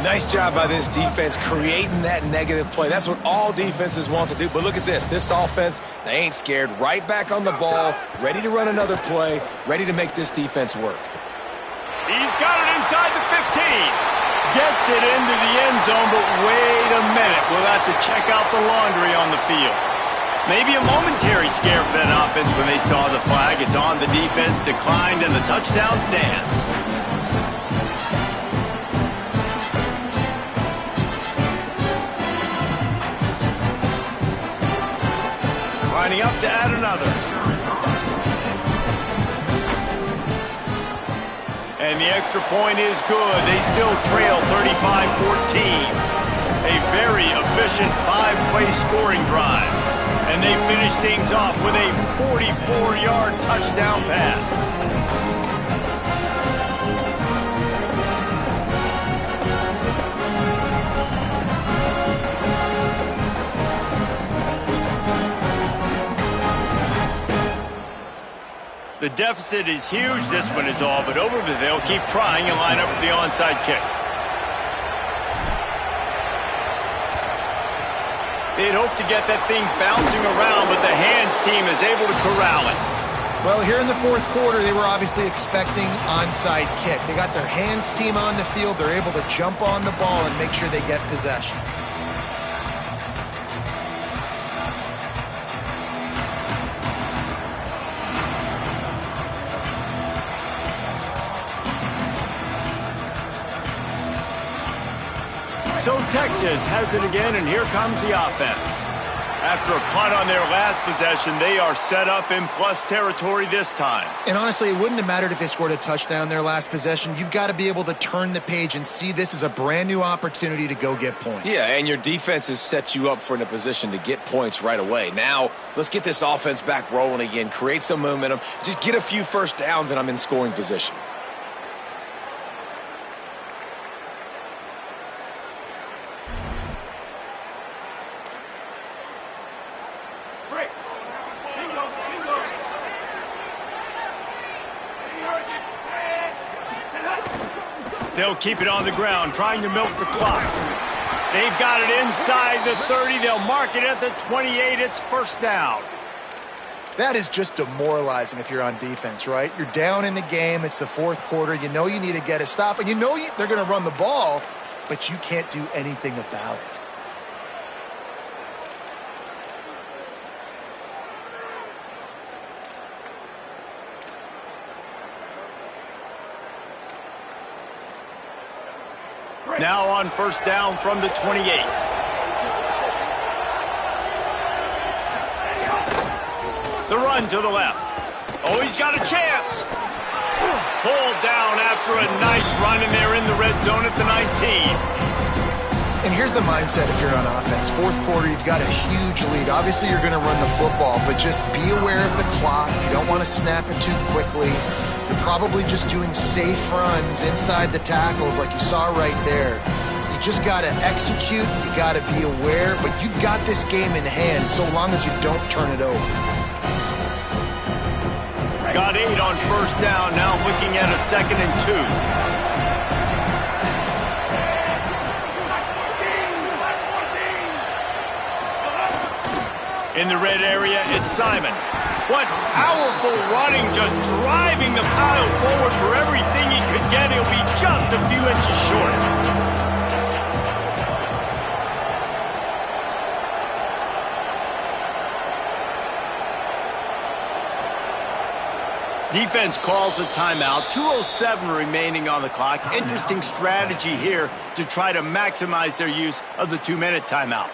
Nice job by this defense creating that negative play. That's what all defenses want to do. But look at this. This offense, they ain't scared. Right back on the ball, ready to run another play, ready to make this defense work. He's got it inside the 15. Gets it into the end zone, but wait a minute. We'll have to check out the laundry on the field. Maybe a momentary scare for that offense when they saw the flag. It's on the defense, declined, and the touchdown stands. Lining up to add another. And the extra point is good. They still trail 35-14. A very efficient 5-play scoring drive. And they finish things off with a 44-yard touchdown pass. The deficit is huge, this one is all but over, but they'll keep trying and line up for the onside kick. They'd hope to get that thing bouncing around, but the hands team is able to corral it. Well, here in the fourth quarter, they were obviously expecting onside kick. They got their hands team on the field. They're able to jump on the ball and make sure they get possession. So Texas has it again, and here comes the offense. After a punt on their last possession, they are set up in plus territory this time. And honestly, it wouldn't have mattered if they scored a touchdown their last possession. You've got to be able to turn the page and see this as a brand new opportunity to go get points. Yeah, and your defense has set you up for in a position to get points right away. Now, let's get this offense back rolling again, create some momentum, just get a few first downs, and I'm in scoring position. They'll keep it on the ground, trying to milk the clock. They've got it inside the 30. They'll mark it at the 28. It's first down. That is just demoralizing if you're on defense, right? You're down in the game. It's the fourth quarter. You know you need to get a stop, and you know they're going to run the ball, but you can't do anything about it. Now on first down from the 28. The run to the left. Oh, he's got a chance. Pulled down after a nice run, and they're in the red zone at the 19. And here's the mindset if you're on offense. Fourth quarter, you've got a huge lead. Obviously, you're going to run the football, but just be aware of the clock. You don't want to snap it too quickly. You're probably just doing safe runs inside the tackles like you saw right there. You just got to execute. You got to be aware, but you've got this game in hand so long as you don't turn it over. Got 8 on first down, now looking at a 2nd and 2. In the red area, it's Simon. What powerful running, just driving the pile forward for everything he could get. He'll be just a few inches short. Defense calls a timeout. 2:07 remaining on the clock. Interesting strategy here to try to maximize their use of the 2-minute timeout.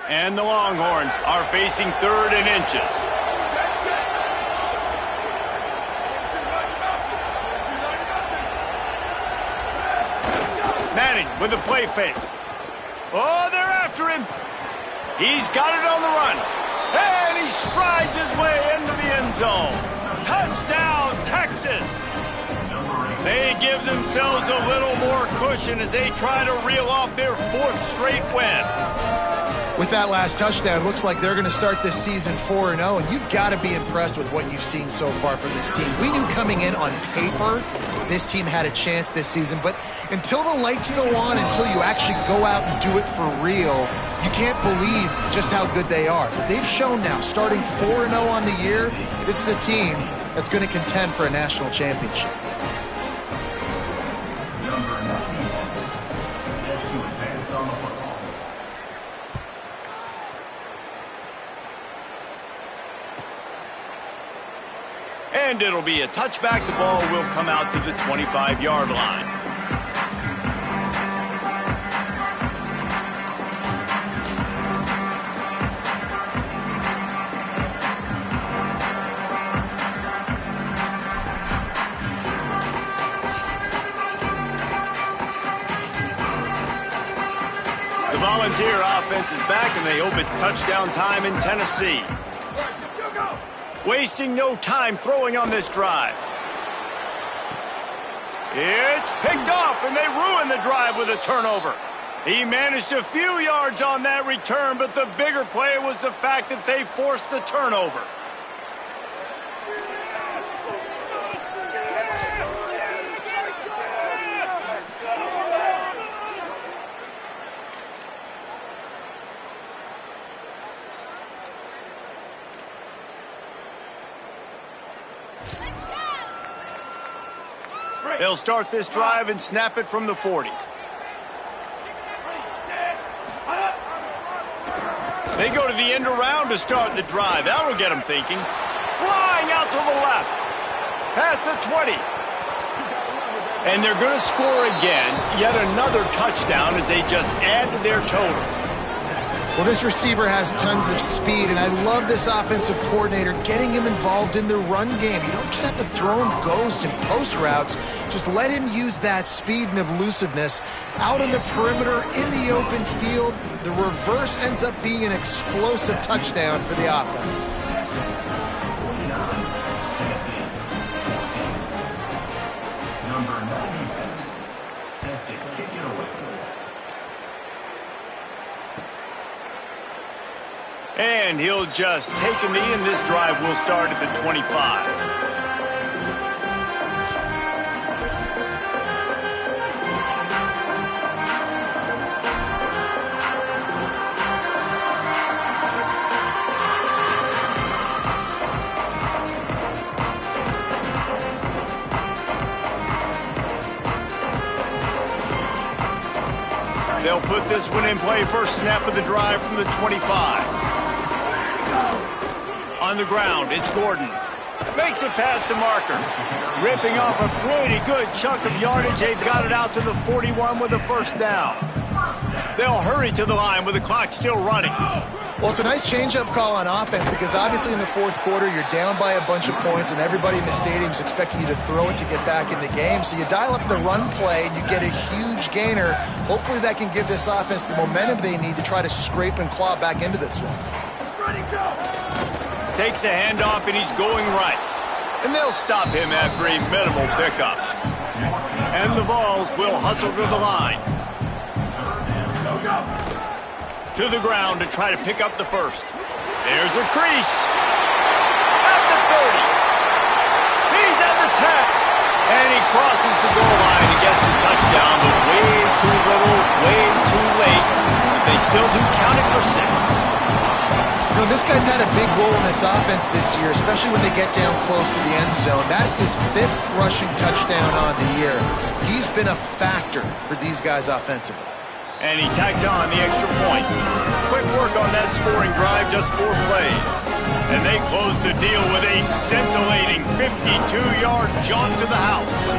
And the Longhorns are facing 3rd and inches. Manning with a play fake. Oh, they're after him. He's got it on the run. And he strides his way into the end zone. Touchdown, Texas. They give themselves a little more cushion as they try to reel off their 4th straight win. With that last touchdown, looks like they're going to start this season 4-0, and you've got to be impressed with what you've seen so far from this team. We knew coming in on paper this team had a chance this season, but until the lights go on, until you actually go out and do it for real, you can't believe just how good they are. But they've shown now, starting 4-0 on the year, this is a team that's going to contend for a national championship. And it'll be a touchback. The ball will come out to the 25-yard line. The Volunteer offense is back, and they hope it's touchdown time in Tennessee. Wasting no time throwing on this drive. It's picked off, and they ruin the drive with a turnover. He managed a few yards on that return, but the bigger play was the fact that they forced the turnover. They'll start this drive and snap it from the 40. They go to the end around to start the drive. That'll get them thinking. Flying out to the left. Past the 20. And they're going to score again. Yet another touchdown as they just add to their total. Well, this receiver has tons of speed, and I love this offensive coordinator getting him involved in the run game. You don't just have to throw him ghosts and post routes. Just let him use that speed and elusiveness out on the perimeter in the open field. The reverse ends up being an explosive touchdown for the offense. Number 96, set to kick it away. And he'll just take a knee, and this drive will start at the 25. They'll put this one in play. First snap of the drive from the 25. On the ground, it's Gordon. Makes it past the marker. Ripping off a pretty good chunk of yardage. They've got it out to the 41 with a first down. They'll hurry to the line with the clock still running. Well, it's a nice change-up call on offense because obviously in the fourth quarter, you're down by a bunch of points and everybody in the stadium is expecting you to throw it to get back in the game. So you dial up the run play and you get a huge gainer. Hopefully that can give this offense the momentum they need to try to scrape and claw back into this one. Ready, go! Takes a handoff and he's going right. And they'll stop him after a minimal pickup. And the Vols will hustle to the line. Go, go! To the ground to try to pick up the first. There's a crease. At the 30. He's at the 10. And he crosses the goal line and gets the touchdown, but way too little, way too late. But they still do count it for 6. You know, this guy's had a big role in this offense this year, especially when they get down close to the end zone. That's his 5th rushing touchdown on the year. He's been a factor for these guys offensively. And he tacked on the extra point. Quick work on that scoring drive, just 4 plays. And they close the deal with a scintillating 52-yard jaunt to the house.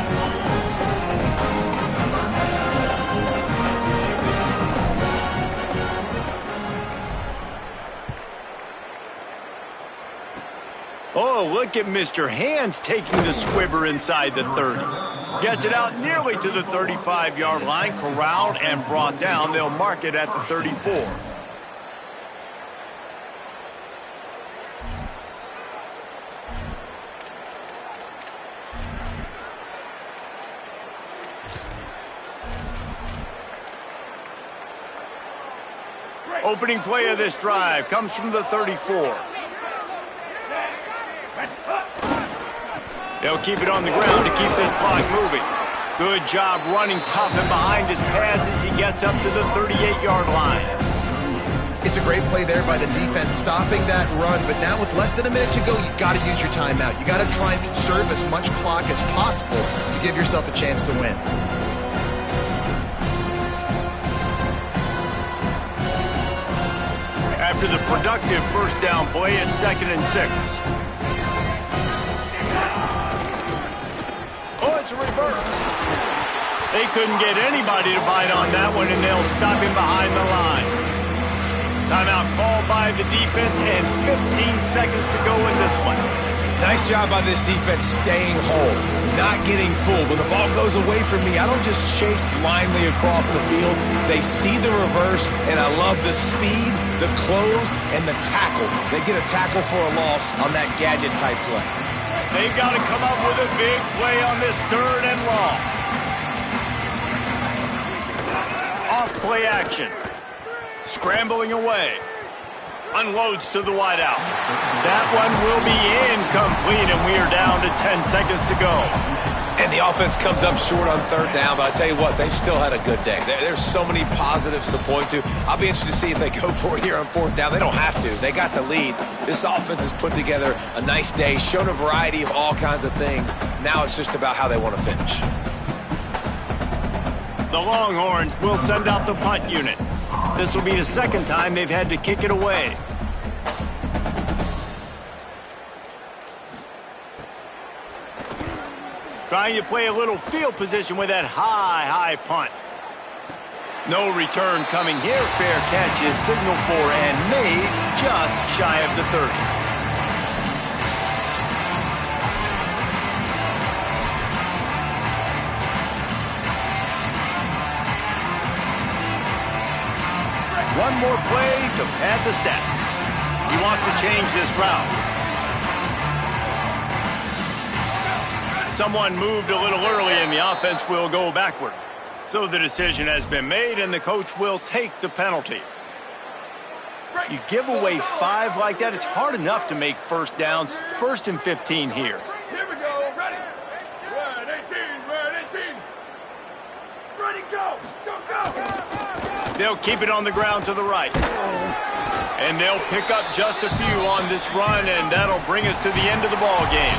look at Mr. Hands taking the squibber inside the 30. Gets it out nearly to the 35-yard line, corralled and brought down. They'll mark it at the 34. Opening play of this drive comes from the 34. They'll keep it on the ground to keep this clock moving. Good job running tough and behind his pads as he gets up to the 38-yard line. It's a great play there by the defense, stopping that run. But now with less than a minute to go, you got to use your timeout. You got to try and conserve as much clock as possible to give yourself a chance to win. After the productive first down play, it's 2nd and 6. Oh, it's a reverse. They couldn't get anybody to bite on that one, and they'll stop him behind the line. Timeout called by the defense, and 15 seconds to go in this one. Nice job by this defense staying home, not getting fooled. When the ball goes away from me, I don't just chase blindly across the field. They see the reverse, and I love the speed, the close, and the tackle. They get a tackle for a loss on that gadget-type play. They've got to come up with a big play on this 3rd and long. Off play action. Scrambling away. Unloads to the wideout. That one will be incomplete, and we are down to 10 seconds to go. And the offense comes up short on 3rd down, but I tell you what, they've still had a good day. There's so many positives to point to. I'll be interested to see if they go for it here on 4th down. They don't have to. They got the lead. This offense has put together a nice day, showed a variety of all kinds of things. Now it's just about how they want to finish. The Longhorns will send out the punt unit. This will be the 2nd time they've had to kick it away. Trying to play a little field position with that high punt. No return coming here. Fair catch is signaled for and made just shy of the 30. One more play to pad the stats. He wants to change this route. Someone moved a little early and the offense will go backward. So the decision has been made and the coach will take the penalty. You give away 5 like that, it's hard enough to make 1st downs. 1st and 15 here. Here we go. Ready. Red 18. Red 18. Ready, go. Go, go. They'll keep it on the ground to the right. And they'll pick up just a few on this run, and that'll bring us to the end of the ball game.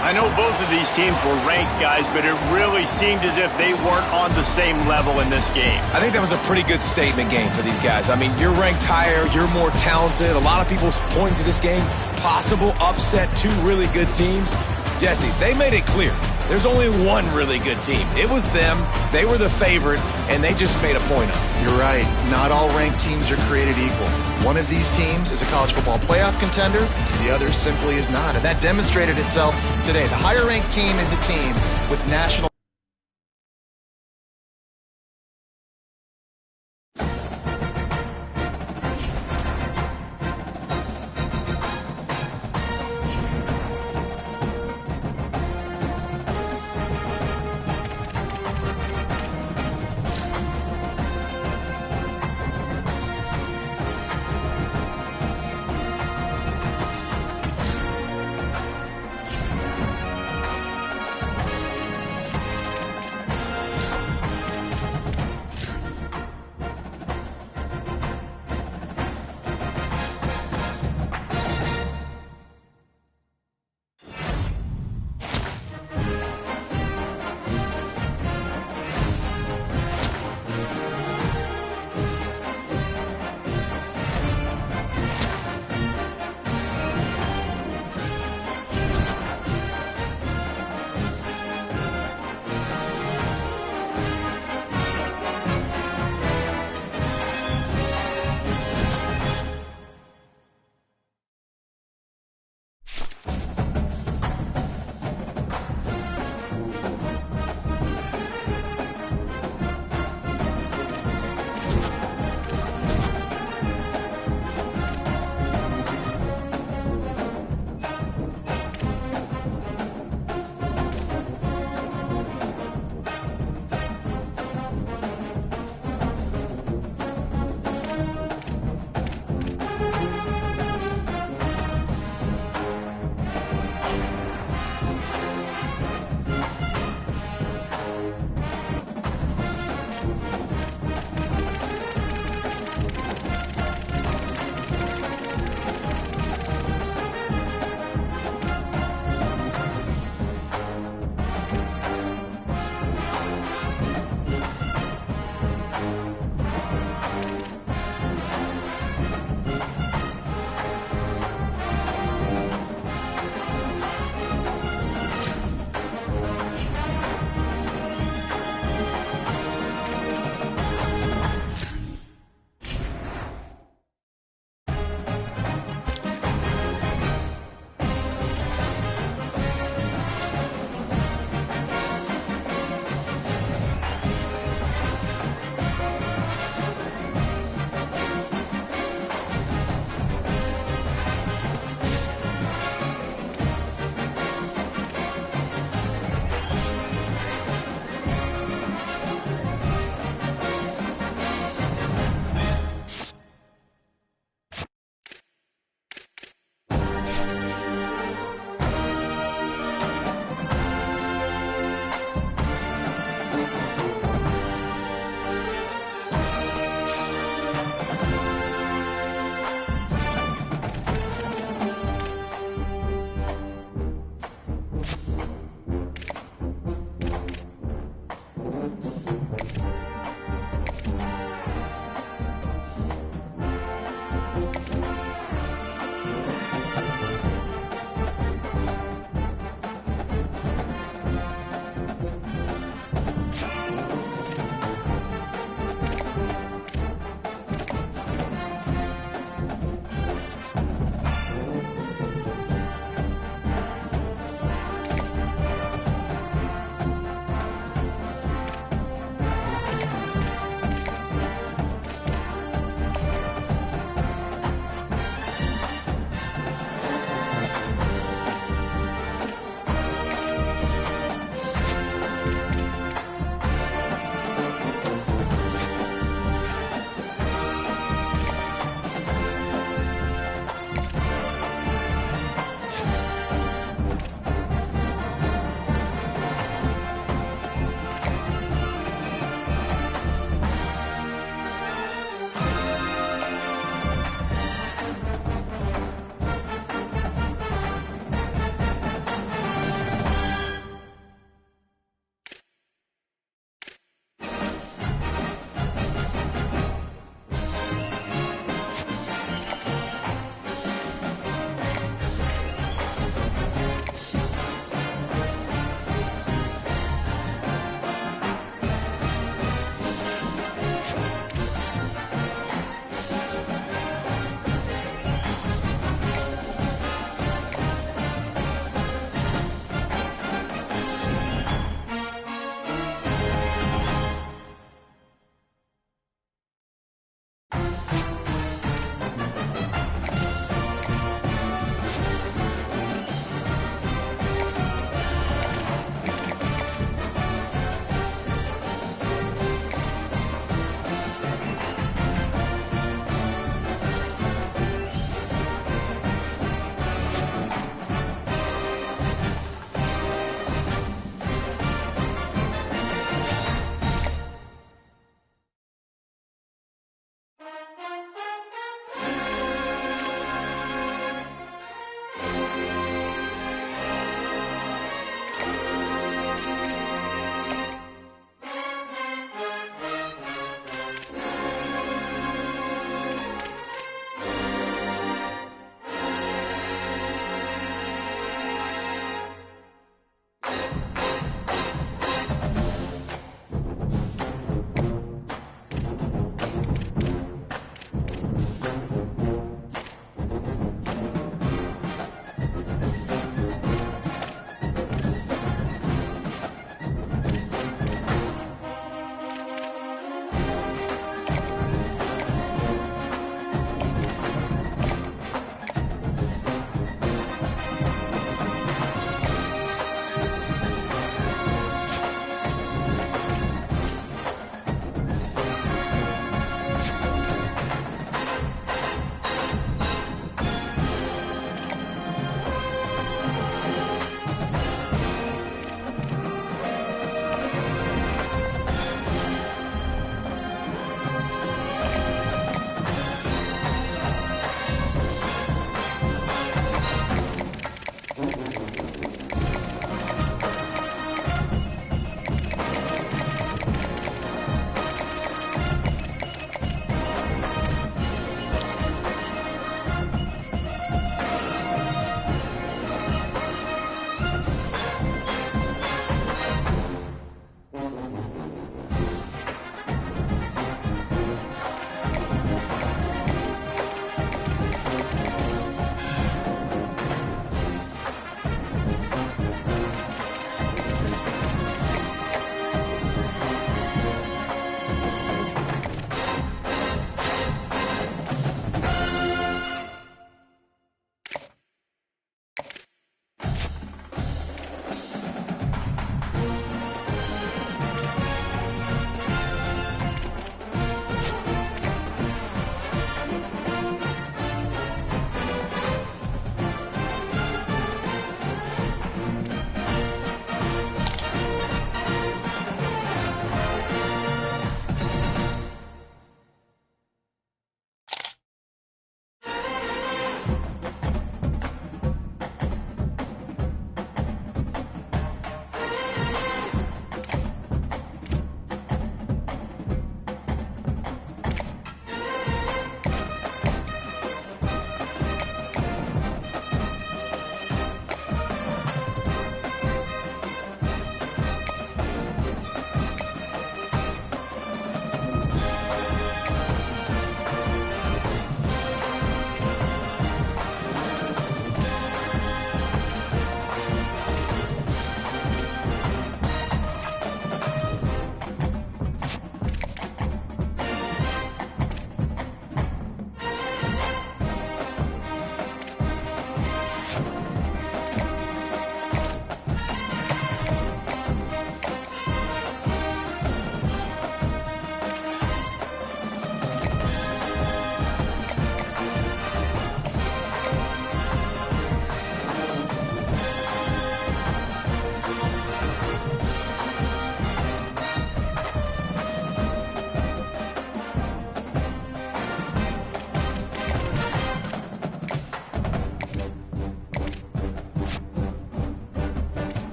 I know both of these teams were ranked, guys, but it really seemed as if they weren't on the same level in this game. I think that was a pretty good statement game for these guys. I mean, you're ranked higher, you're more talented. A lot of people point to this game, possible upset, 2 really good teams. Jesse, they made it clear. There's only one really good team. It was them. They were the favorite, and they just made a point of it. You're right. Not all ranked teams are created equal. One of these teams is a college football playoff contender. The other simply is not. And that demonstrated itself today. The higher ranked team is a team with national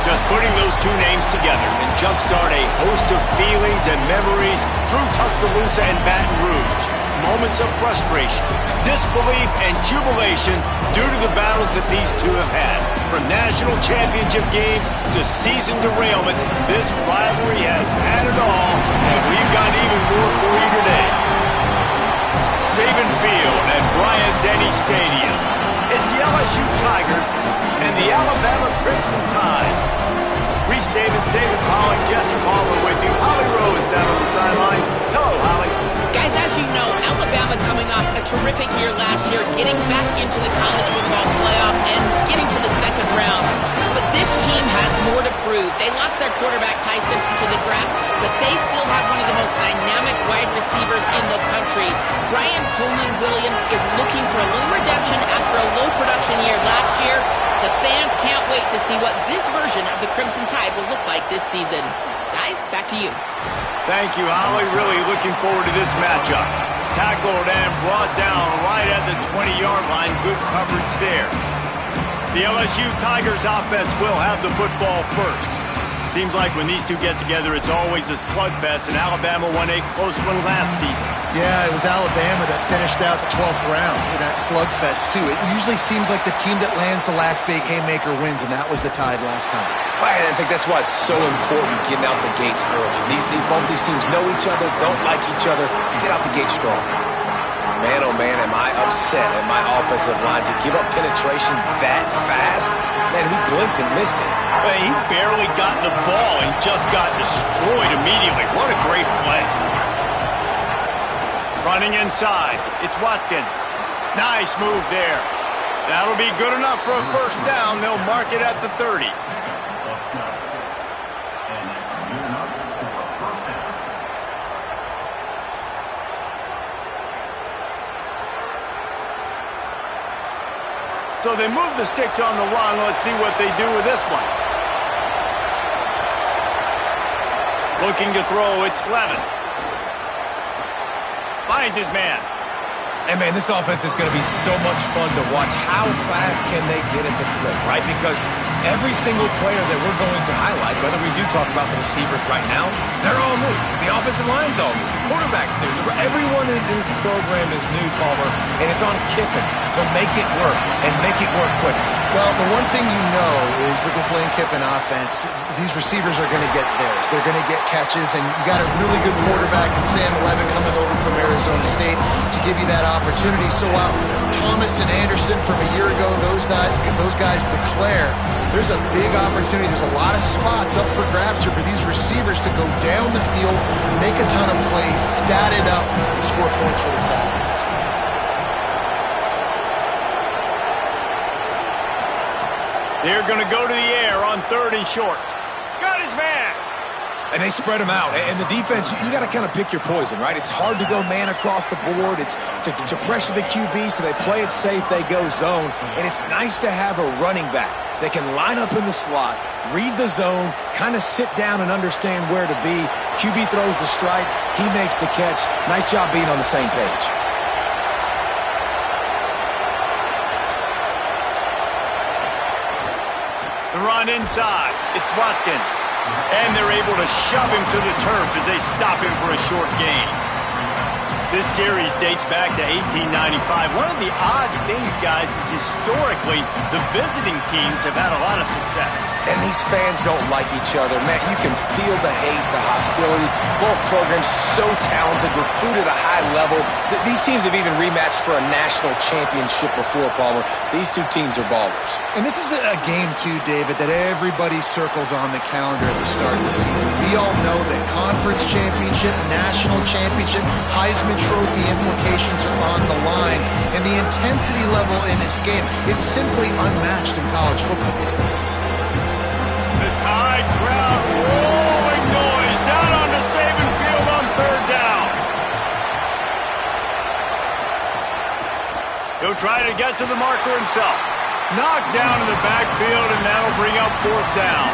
Just putting those two names together can jumpstart a host of feelings and memories through Tuscaloosa and Baton Rouge. Moments of frustration, disbelief, and jubilation due to the battles that these two have had. From national championship games to season derailment, this rivalry has had it all, and we've got even more for you today. Saban Field at Bryant-Denny Stadium. It's the LSU Tigers and the Alabama Crimson Tide. Reese Davis, David Pollack, Jesse Palmer with you. Holly Rose down on the sideline. Hello, Holly. Guys, as you know, Alabama coming off a terrific year last year, getting back into the college football playoff and getting to the second round. But this team has more to prove. They lost their quarterback, Ty Simpson, to the draft, but they still have one of the most dynamic wide receivers in the country. Brian Coleman-Williams is looking for a little redemption after a low production year last year. The fans can't wait to see what this version of the Crimson Tide will look like this season. Guys, back to you. Thank you, Holly. Really looking forward to this matchup. Tackled and brought down right at the 20-yard line. Good coverage there. The LSU Tigers offense will have the football first. Seems like when these two get together, it's always a slugfest, and Alabama won a close one last season. Yeah, it was Alabama that finished out the 12th round in that slugfest, too. It usually seems like the team that lands the last big haymaker wins, and that was the Tide last time. I think that's why it's so important getting out the gates early. Both these teams know each other, don't like each other. Get out the gate strong. Man, oh man, am I upset at my offensive line to give up penetration that fast? Man, we blinked and missed it. But he barely got the ball and just got destroyed immediately. What a great play. Running inside, it's Watkins. Nice move there. That'll be good enough for a first down. They'll mark it at the 30. So they move the sticks on the run. Let's see what they do with this one. Looking to throw, it's Levin. Finds his man. And, man, this offense is going to be so much fun to watch. How fast can they get it to click, right? Because every single player that we're going to highlight, whether we do talk about the receivers right now, they're all new. The offensive line's all new. The quarterback's new. Everyone in this program is new, Palmer, and it's on Kiffin to make it work and make it work quickly. Well, the one thing you know is with this Lane Kiffin offense, these receivers are going to get theirs. They're going to get catches, and you got a really good quarterback in Sam Levin coming over from Arizona State to give you that opportunity. So while Thomas and Anderson from a year ago, those guys declare, there's a big opportunity. There's a lot of spots up for grabs here for these receivers to go down the field, make a ton of plays, stat it up, and score points for this offense. They're going to go to the air on 3rd and short. Got his man. And they spread them out. And the defense, you got to kind of pick your poison, right? It's hard to go man across the board. It's to pressure the QB, so they play it safe, they go zone. And it's nice to have a running back that can line up in the slot, read the zone, kind of sit down and understand where to be. QB throws the strike, he makes the catch. Nice job being on the same page. The run inside. It's Watkins. And they're able to shove him to the turf as they stop him for a short gain. This series dates back to 1895. One of the odd things, guys, is historically the visiting teams have had a lot of success. And these fans don't like each other. Man, you can feel the hate, the hostility. Both programs so talented, recruit at a high level. These teams have even rematched for a national championship before, Palmer. These two teams are ballers. And this is a game, too, David, that everybody circles on the calendar at the start of the season. We all know that conference championship, national championship, Heisman Trophy implications are on the line. And the intensity level in this game, it's simply unmatched in college football. The Tide crowd rolling noise down on the Saban Field on 3rd down. He'll try to get to the marker himself. Knocked down in the backfield, and that'll bring up 4th down.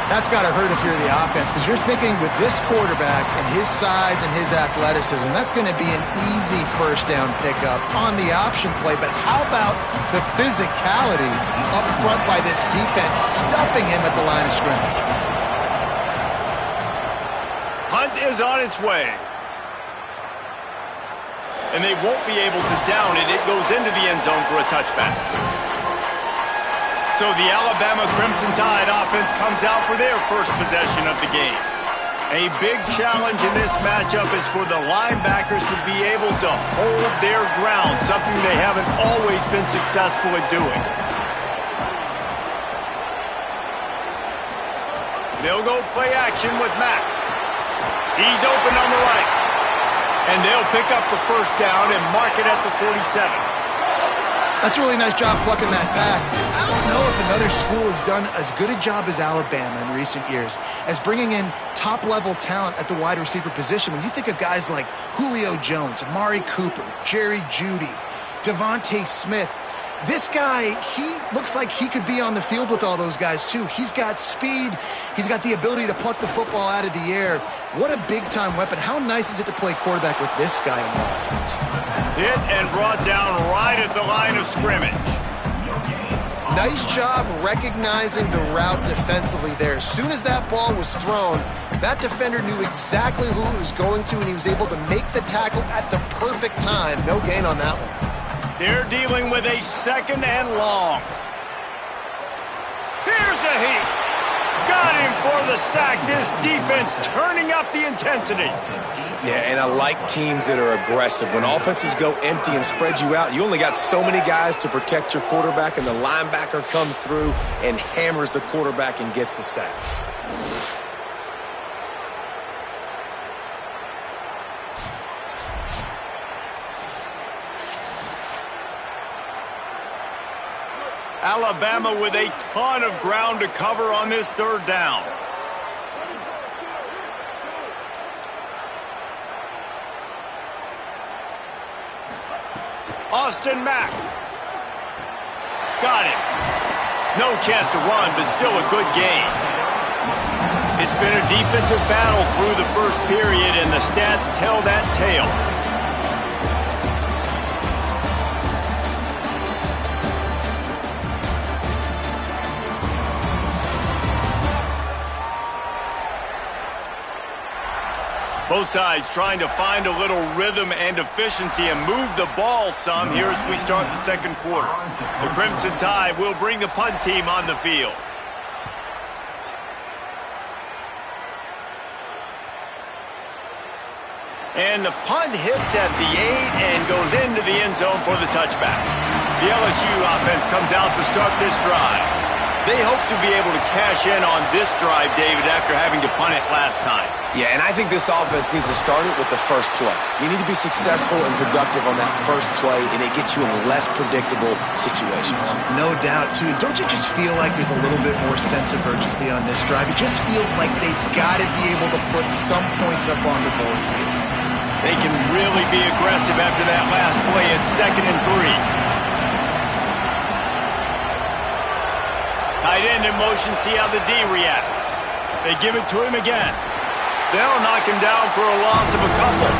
That's got to hurt if you're the offense, because you're thinking with this quarterback and his size and his athleticism, that's going to be an easy first down pickup on the option play. But how about the physicality up front by this defense, stuffing him at the line of scrimmage? Hunt is on its way. And they won't be able to down it. It goes into the end zone for a touchback. So the Alabama Crimson Tide offense comes out for their first possession of the game. A big challenge in this matchup is for the linebackers to be able to hold their ground, something they haven't always been successful at doing. They'll go play action with Mack. He's open on the right. And they'll pick up the first down and mark it at the 47. That's a really nice job plucking that pass. I don't know if another school has done as good a job as Alabama in recent years as bringing in top-level talent at the wide receiver position. When you think of guys like Julio Jones, Amari Cooper, Jerry Jeudy, Devontae Smith, this guy, he looks like he could be on the field with all those guys too. He's got speed. He's got the ability to pluck the football out of the air. What a big-time weapon. How nice is it to play quarterback with this guy in the offense? Hit and brought down right at the line of scrimmage. Nice job recognizing the route defensively there. As soon as that ball was thrown, that defender knew exactly who it was going to, and he was able to make the tackle at the perfect time. No gain on that one. They're dealing with a second and long. Here's a heat. Got him for the sack. This defense turning up the intensity. Yeah, and I like teams that are aggressive. When offenses go empty and spread you out, you only got so many guys to protect your quarterback, and the linebacker comes through and hammers the quarterback and gets the sack. Alabama with a ton of ground to cover on this third down. Austin Mack. Got him. No chance to run, but still a good gain. It's been a defensive battle through the first period, and the stats tell that tale. Both sides trying to find a little rhythm and efficiency and move the ball some here as we start the second quarter. The Crimson Tide will bring the punt team on the field. And the punt hits at the 8 and goes into the end zone for the touchback. The LSU offense comes out to start this drive. They hope to be able to cash in on this drive, David, after having to punt it last time. Yeah, and I think this offense needs to start it with the first play. You need to be successful and productive on that first play, and it gets you in less predictable situations. No doubt, too. Don't you just feel like there's a little bit more sense of urgency on this drive? It just feels like they've got to be able to put some points up on the board here. They can really be aggressive after that last play at 2nd and 3. Tight end in motion, see how the D reacts. They give it to him again. They'll knock him down for a loss of a couple.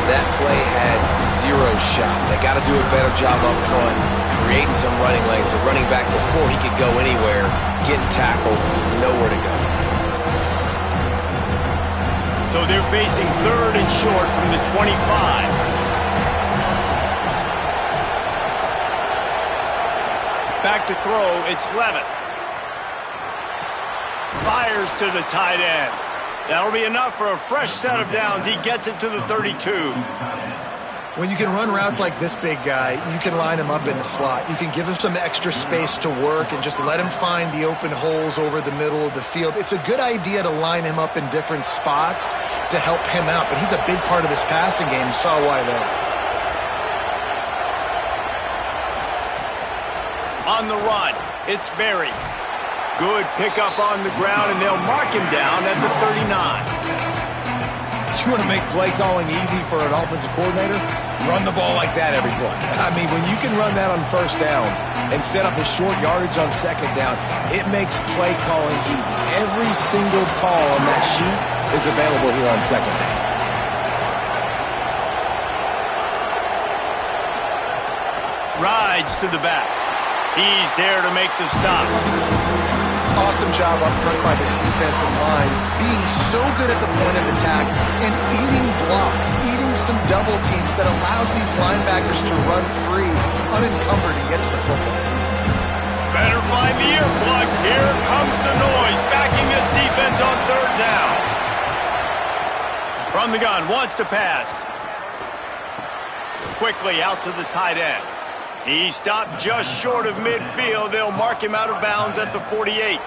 That play had zero shot. They got to do a better job up front, creating some running lanes. The running back, before he could go anywhere, getting tackled, nowhere to go. So they're facing 3rd and short from the 25. Back to throw, it's Levitt. Fires to the tight end. That'll be enough for a fresh set of downs. He gets it to the 32. When you can run routes like this big guy, you can line him up in the slot. You can give him some extra space to work and just let him find the open holes over the middle of the field. It's a good idea to line him up in different spots to help him out, but he's a big part of this passing game. You saw why there. On the run, it's Berry. Good pickup on the ground, and they'll mark him down at the 39. You want to make play calling easy for an offensive coordinator? Run the ball like that every play. I mean, when you can run that on first down, and set up a short yardage on second down, it makes play calling easy. Every single call on that sheet is available here on second down. Rides to the back. He's there to make the stop. Awesome job up front by this defensive line, being so good at the point of attack and eating blocks, eating some double teams that allows these linebackers to run free, unencumbered, and get to the football. Better find the earplugs. Here comes the noise, backing this defense on third down. From the gun, wants to pass. Quickly out to the tight end. He stopped just short of midfield. They'll mark him out of bounds at the 48.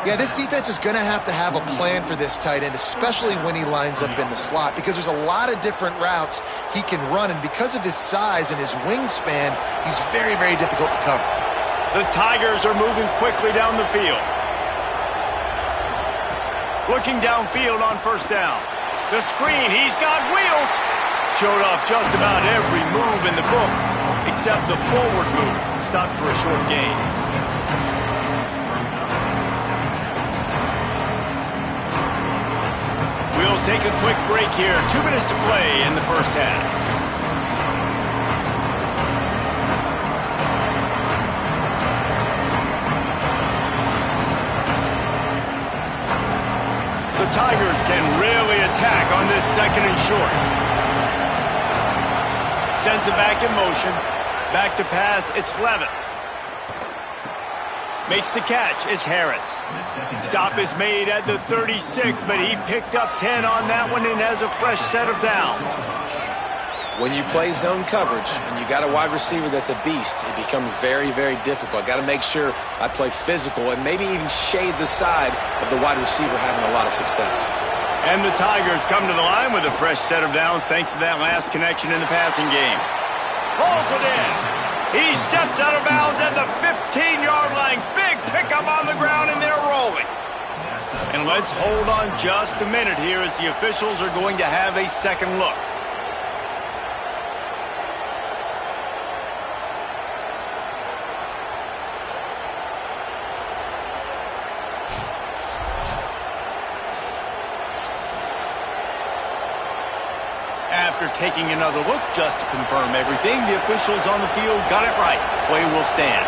Yeah, this defense is going to have a plan for this tight end, especially when he lines up in the slot, because there's a lot of different routes he can run, and because of his size and his wingspan, he's very, very difficult to cover. The Tigers are moving quickly down the field. Looking downfield on first down. The screen, he's got wheels. Showed off just about every move in the book, except the forward move. Stopped for a short gain. We'll take a quick break here. 2 minutes to play in the first half. The Tigers can really attack on this second and short. Sends it back in motion. Back to pass, it's Levitt. Makes the catch, it's Harris. Stop is made at the 36, but he picked up 10 on that one and has a fresh set of downs. When you play zone coverage and you got a wide receiver that's a beast, it becomes very, very difficult. Got to make sure I play physical and maybe even shade the side of the wide receiver having a lot of success. And the Tigers come to the line with a fresh set of downs thanks to that last connection in the passing game. Pulls it in. He steps out of bounds at the 15-yard line. Big pickup on the ground, and they're rolling. And let's hold on just a minute here as the officials are going to have a second look. After taking another look just to confirm everything, the officials on the field got it right. Play will stand.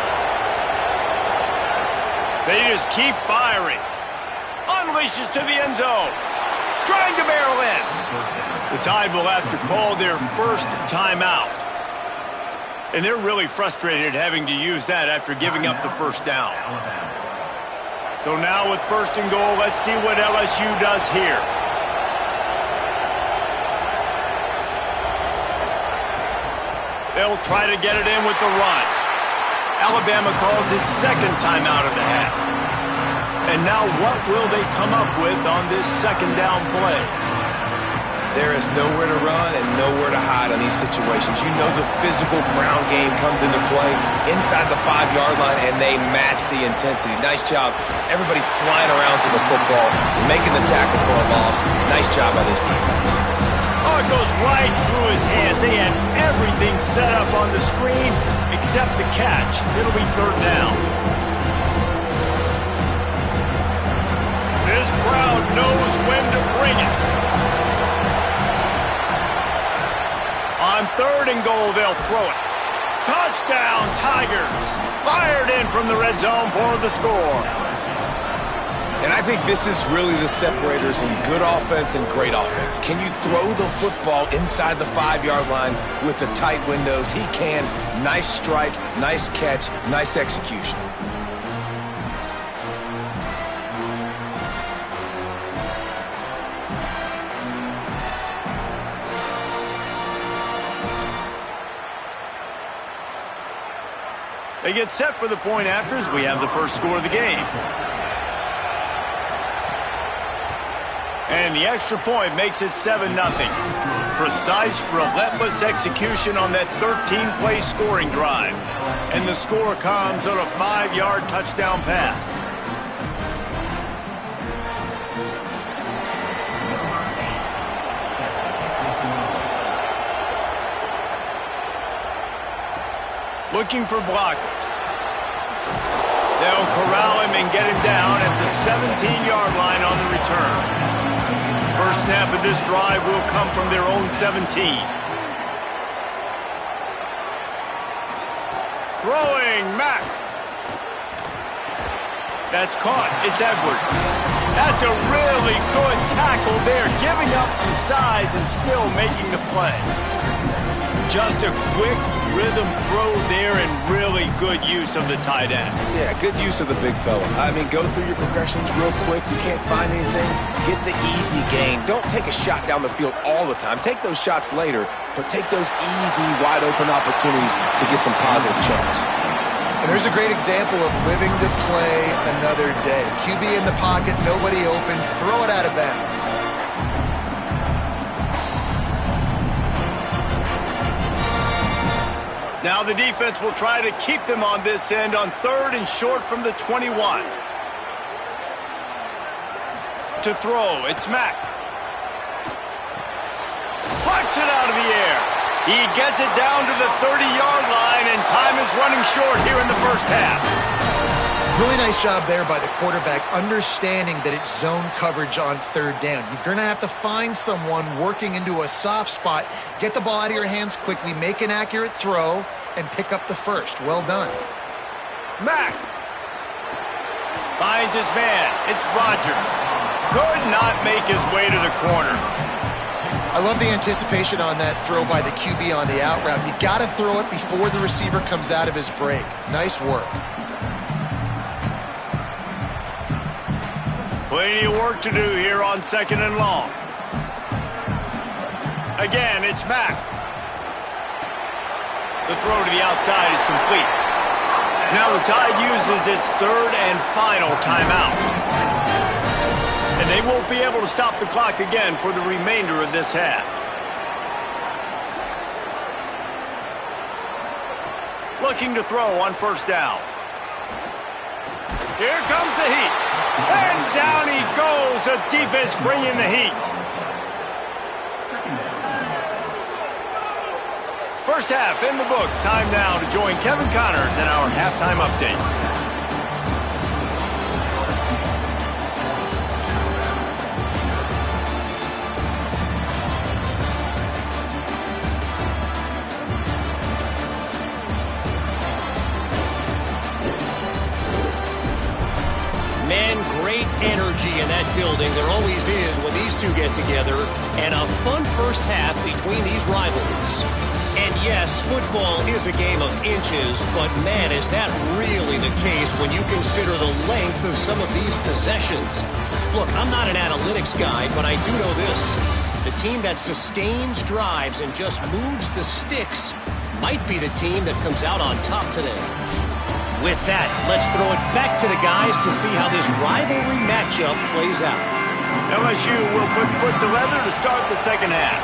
They just keep firing. Unleashes to the end zone. Trying to barrel in. The Tide will have to call their first timeout. And they're really frustrated having to use that after giving up the first down. So now with first and goal, let's see what LSU does here. They'll try to get it in with the run. Alabama calls its second timeout of the half. And now what will they come up with on this second down play? There is nowhere to run and nowhere to hide on these situations. You know the physical ground game comes into play inside the 5-yard line, and they match the intensity. Nice job. Everybody flying around to the football, making the tackle for a loss. Nice job by this defense. Oh, it goes right through his hands. They had everything set up on the screen except the catch. It'll be third down. This crowd knows when to bring it. On third and goal, they'll throw it. Touchdown, Tigers. Fired in from the red zone for the score. And I think this is really the separators in good offense and great offense. Can you throw the football inside the 5-yard line with the tight windows? He can. Nice strike, nice catch, nice execution. They get set for the point after as we have the first score of the game. And the extra point makes it 7-0. Precise, relentless execution on that 13-play scoring drive. And the score comes on a 5-yard touchdown pass. Looking for blockers. They'll corral him and get him down at the 17-yard line on the return. First snap of this drive will come from their own 17. Throwing, Mack. That's caught. It's Edwards. That's a really good tackle there, giving up some size and still making the play. Just a quick rhythm throw there and really good use of the tight end. Yeah, good use of the big fella. I mean, go through your progressions real quick. You can't find anything. Get the easy gain. Don't take a shot down the field all the time. Take those shots later, but take those easy, wide-open opportunities to get some positive chunks. And there's a great example of living to play another day. QB in the pocket, nobody open, throw it out of bounds. Now the defense will try to keep them on this end on 3rd and short from the 21. To throw, it's Mack. Plucks it out of the air. He gets it down to the 30-yard line, and time is running short here in the first half. Really nice job there by the quarterback, understanding that it's zone coverage on 3rd down. You're going to have to find someone working into a soft spot, get the ball out of your hands quickly, make an accurate throw, and pick up the first. Well done. Mack finds his man. It's Rodgers. Could not make his way to the corner. I love the anticipation on that throw by the QB on the out route. You got to throw it before the receiver comes out of his break. Nice work. Plenty of work to do here on 2nd and long. Again, it's Mack. The throw to the outside is complete. Now the Tide uses its 3rd and final timeout. And they won't be able to stop the clock again for the remainder of this half. Looking to throw on 1st down. Here comes the heat. And down he goes. The defense bringing the heat. First half in the books. Time now to join Kevin Connors in our halftime update. Man, great energy in that building. There always is when these two get together. And a fun first half between these rivals. And yes, football is a game of inches, but man, is that really the case when you consider the length of some of these possessions. Look, I'm not an analytics guy, but I do know this. The team that sustains drives and just moves the sticks might be the team that comes out on top today. With that, let's throw it back to the guys to see how this rivalry matchup plays out. LSU will put foot to leather to start the second half.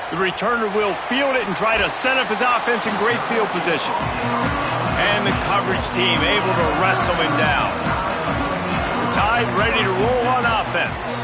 The returner will field it and try to set up his offense in great field position. And the coverage team able to wrestle him down. The Tide ready to roll on offense.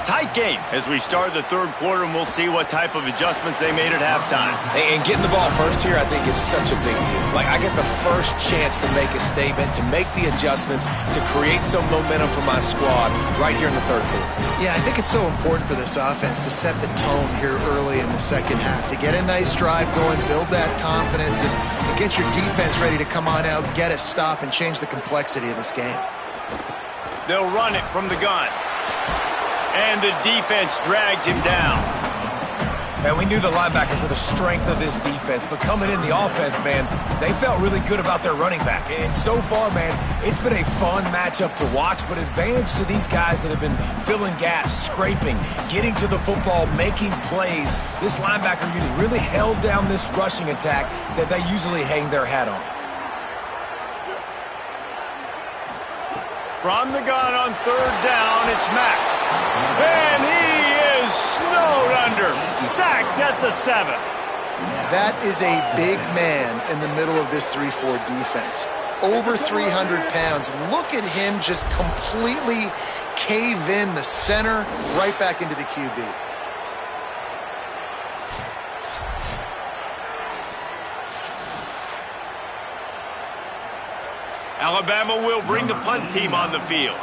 Tight game as we start the 3rd quarter, and we'll see what type of adjustments they made at halftime. And getting the ball first here, I think, is such a big deal. Like, I get the first chance to make a statement, to make the adjustments, to create some momentum for my squad right here in the 3rd quarter. Yeah, I think it's so important for this offense to set the tone here early in the second half, to get a nice drive going, build that confidence, and get your defense ready to come on out, get a stop, and change the complexity of this game. They'll run it from the gun. And the defense drags him down. And we knew the linebackers were the strength of this defense, but coming in the offense, man, they felt really good about their running back. And so far, man, it's been a fun matchup to watch, but advantage to these guys that have been filling gaps, scraping, getting to the football, making plays. This linebacker unit really held down this rushing attack that they usually hang their hat on. From the gun on 3rd down, it's Mack. And he is snowed under, sacked at the 7. That is a big man in the middle of this 3-4 defense. Over 300 pounds. Look at him just completely cave in the center, right back into the QB. Alabama will bring the punt team on the field.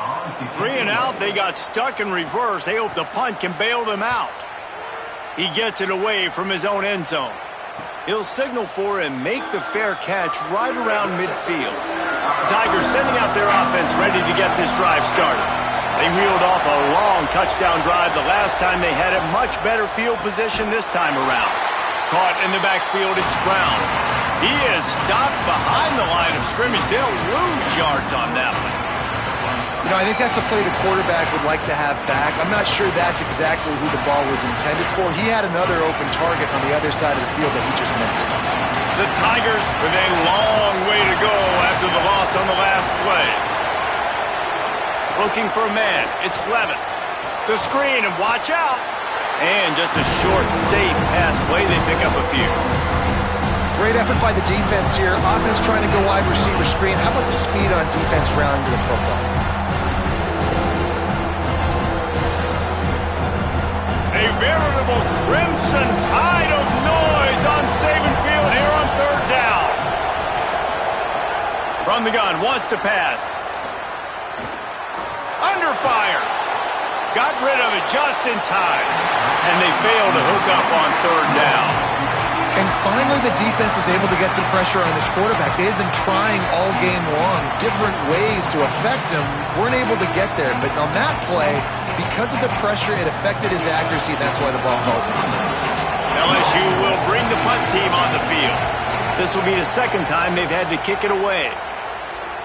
3 and out, they got stuck in reverse. They hope the punt can bail them out. He gets it away from his own end zone. He'll signal for and make the fair catch right around midfield. Tigers sending out their offense ready to get this drive started. They reeled off a long touchdown drive the last time they had a much better field position this time around. Caught in the backfield, it's Brown. He is stopped behind the line of scrimmage. They'll lose yards on that one. You know, I think that's a play the quarterback would like to have back. I'm not sure that's exactly who the ball was intended for. He had another open target on the other side of the field that he just missed. The Tigers with a long way to go after the loss on the last play. Looking for a man. It's Levin. The screen, and watch out. And just a short, safe pass play. They pick up a few. Great effort by the defense here. Offense trying to go wide receiver screen. How about the speed on defense rounding to the football? A veritable crimson tide of noise on Saban Field here on 3rd down. From the gun, wants to pass. Under fire. Got rid of it just in time. And they fail to hook up on 3rd down. And finally, the defense is able to get some pressure on this quarterback. They had been trying all game long, different ways to affect him. Weren't able to get there. But on that play, because of the pressure, it affected his accuracy. That's why the ball falls in. LSU will bring the punt team on the field. This will be the second time they've had to kick it away.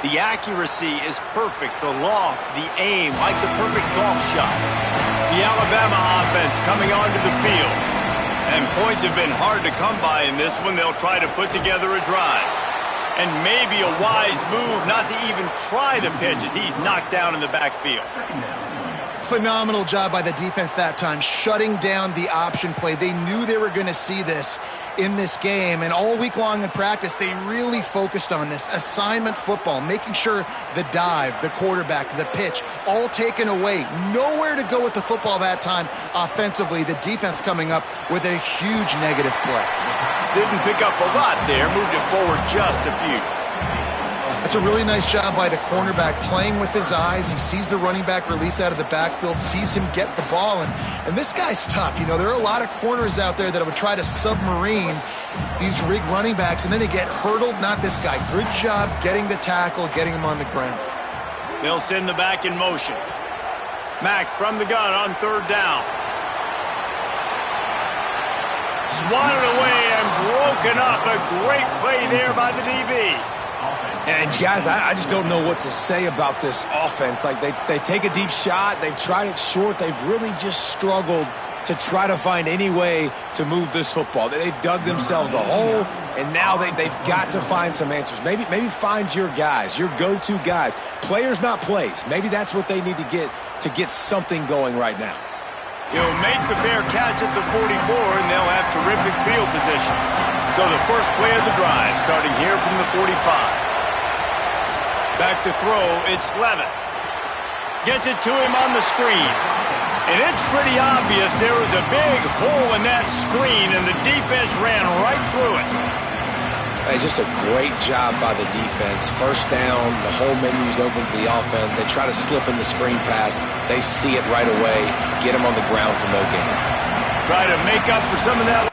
The accuracy is perfect. The loft, the aim, like the perfect golf shot. The Alabama offense coming onto the field. And points have been hard to come by in this one. They'll try to put together a drive. And maybe a wise move not to even try the pitch as he's knocked down in the backfield. Phenomenal job by the defense that time, shutting down the option play. They knew they were going to see this in this game, and all week long in practice, they really focused on this assignment football, making sure the dive, the quarterback, the pitch, all taken away. Nowhere to go with the football that time offensively. The defense coming up with a huge negative play. Didn't pick up a lot there, moved it forward just a few. That's a really nice job by the cornerback, playing with his eyes. He sees the running back release out of the backfield, sees him get the ball, and this guy's tough. You know, there are a lot of corners out there that would try to submarine these rigged running backs, and then they get hurdled. Not this guy. Good job getting the tackle, getting him on the ground. They'll send the back in motion. Mack from the gun on 3rd down. Swatted away and broken up. A great play there by the DB. And guys, I just don't know what to say about this offense. Like they take a deep shot, they've tried it short, they've really just struggled to try to find any way to move this football. They've dug themselves a hole, and now they've got to find some answers. Maybe find your guys, your go-to guys. Players, not plays. Maybe that's what they need to get something going right now. He'll make the fair catch at the 44, and they'll have terrific field position. So the first play of the drive, starting here from the 45. Back to throw, it's Levin. Gets it to him on the screen. And it's pretty obvious there was a big hole in that screen, and the defense ran right through it. Hey, just a great job by the defense. First down, the whole menu's open to the offense. They try to slip in the screen pass. They see it right away. Get them on the ground for no gain. Try to make up for some of that.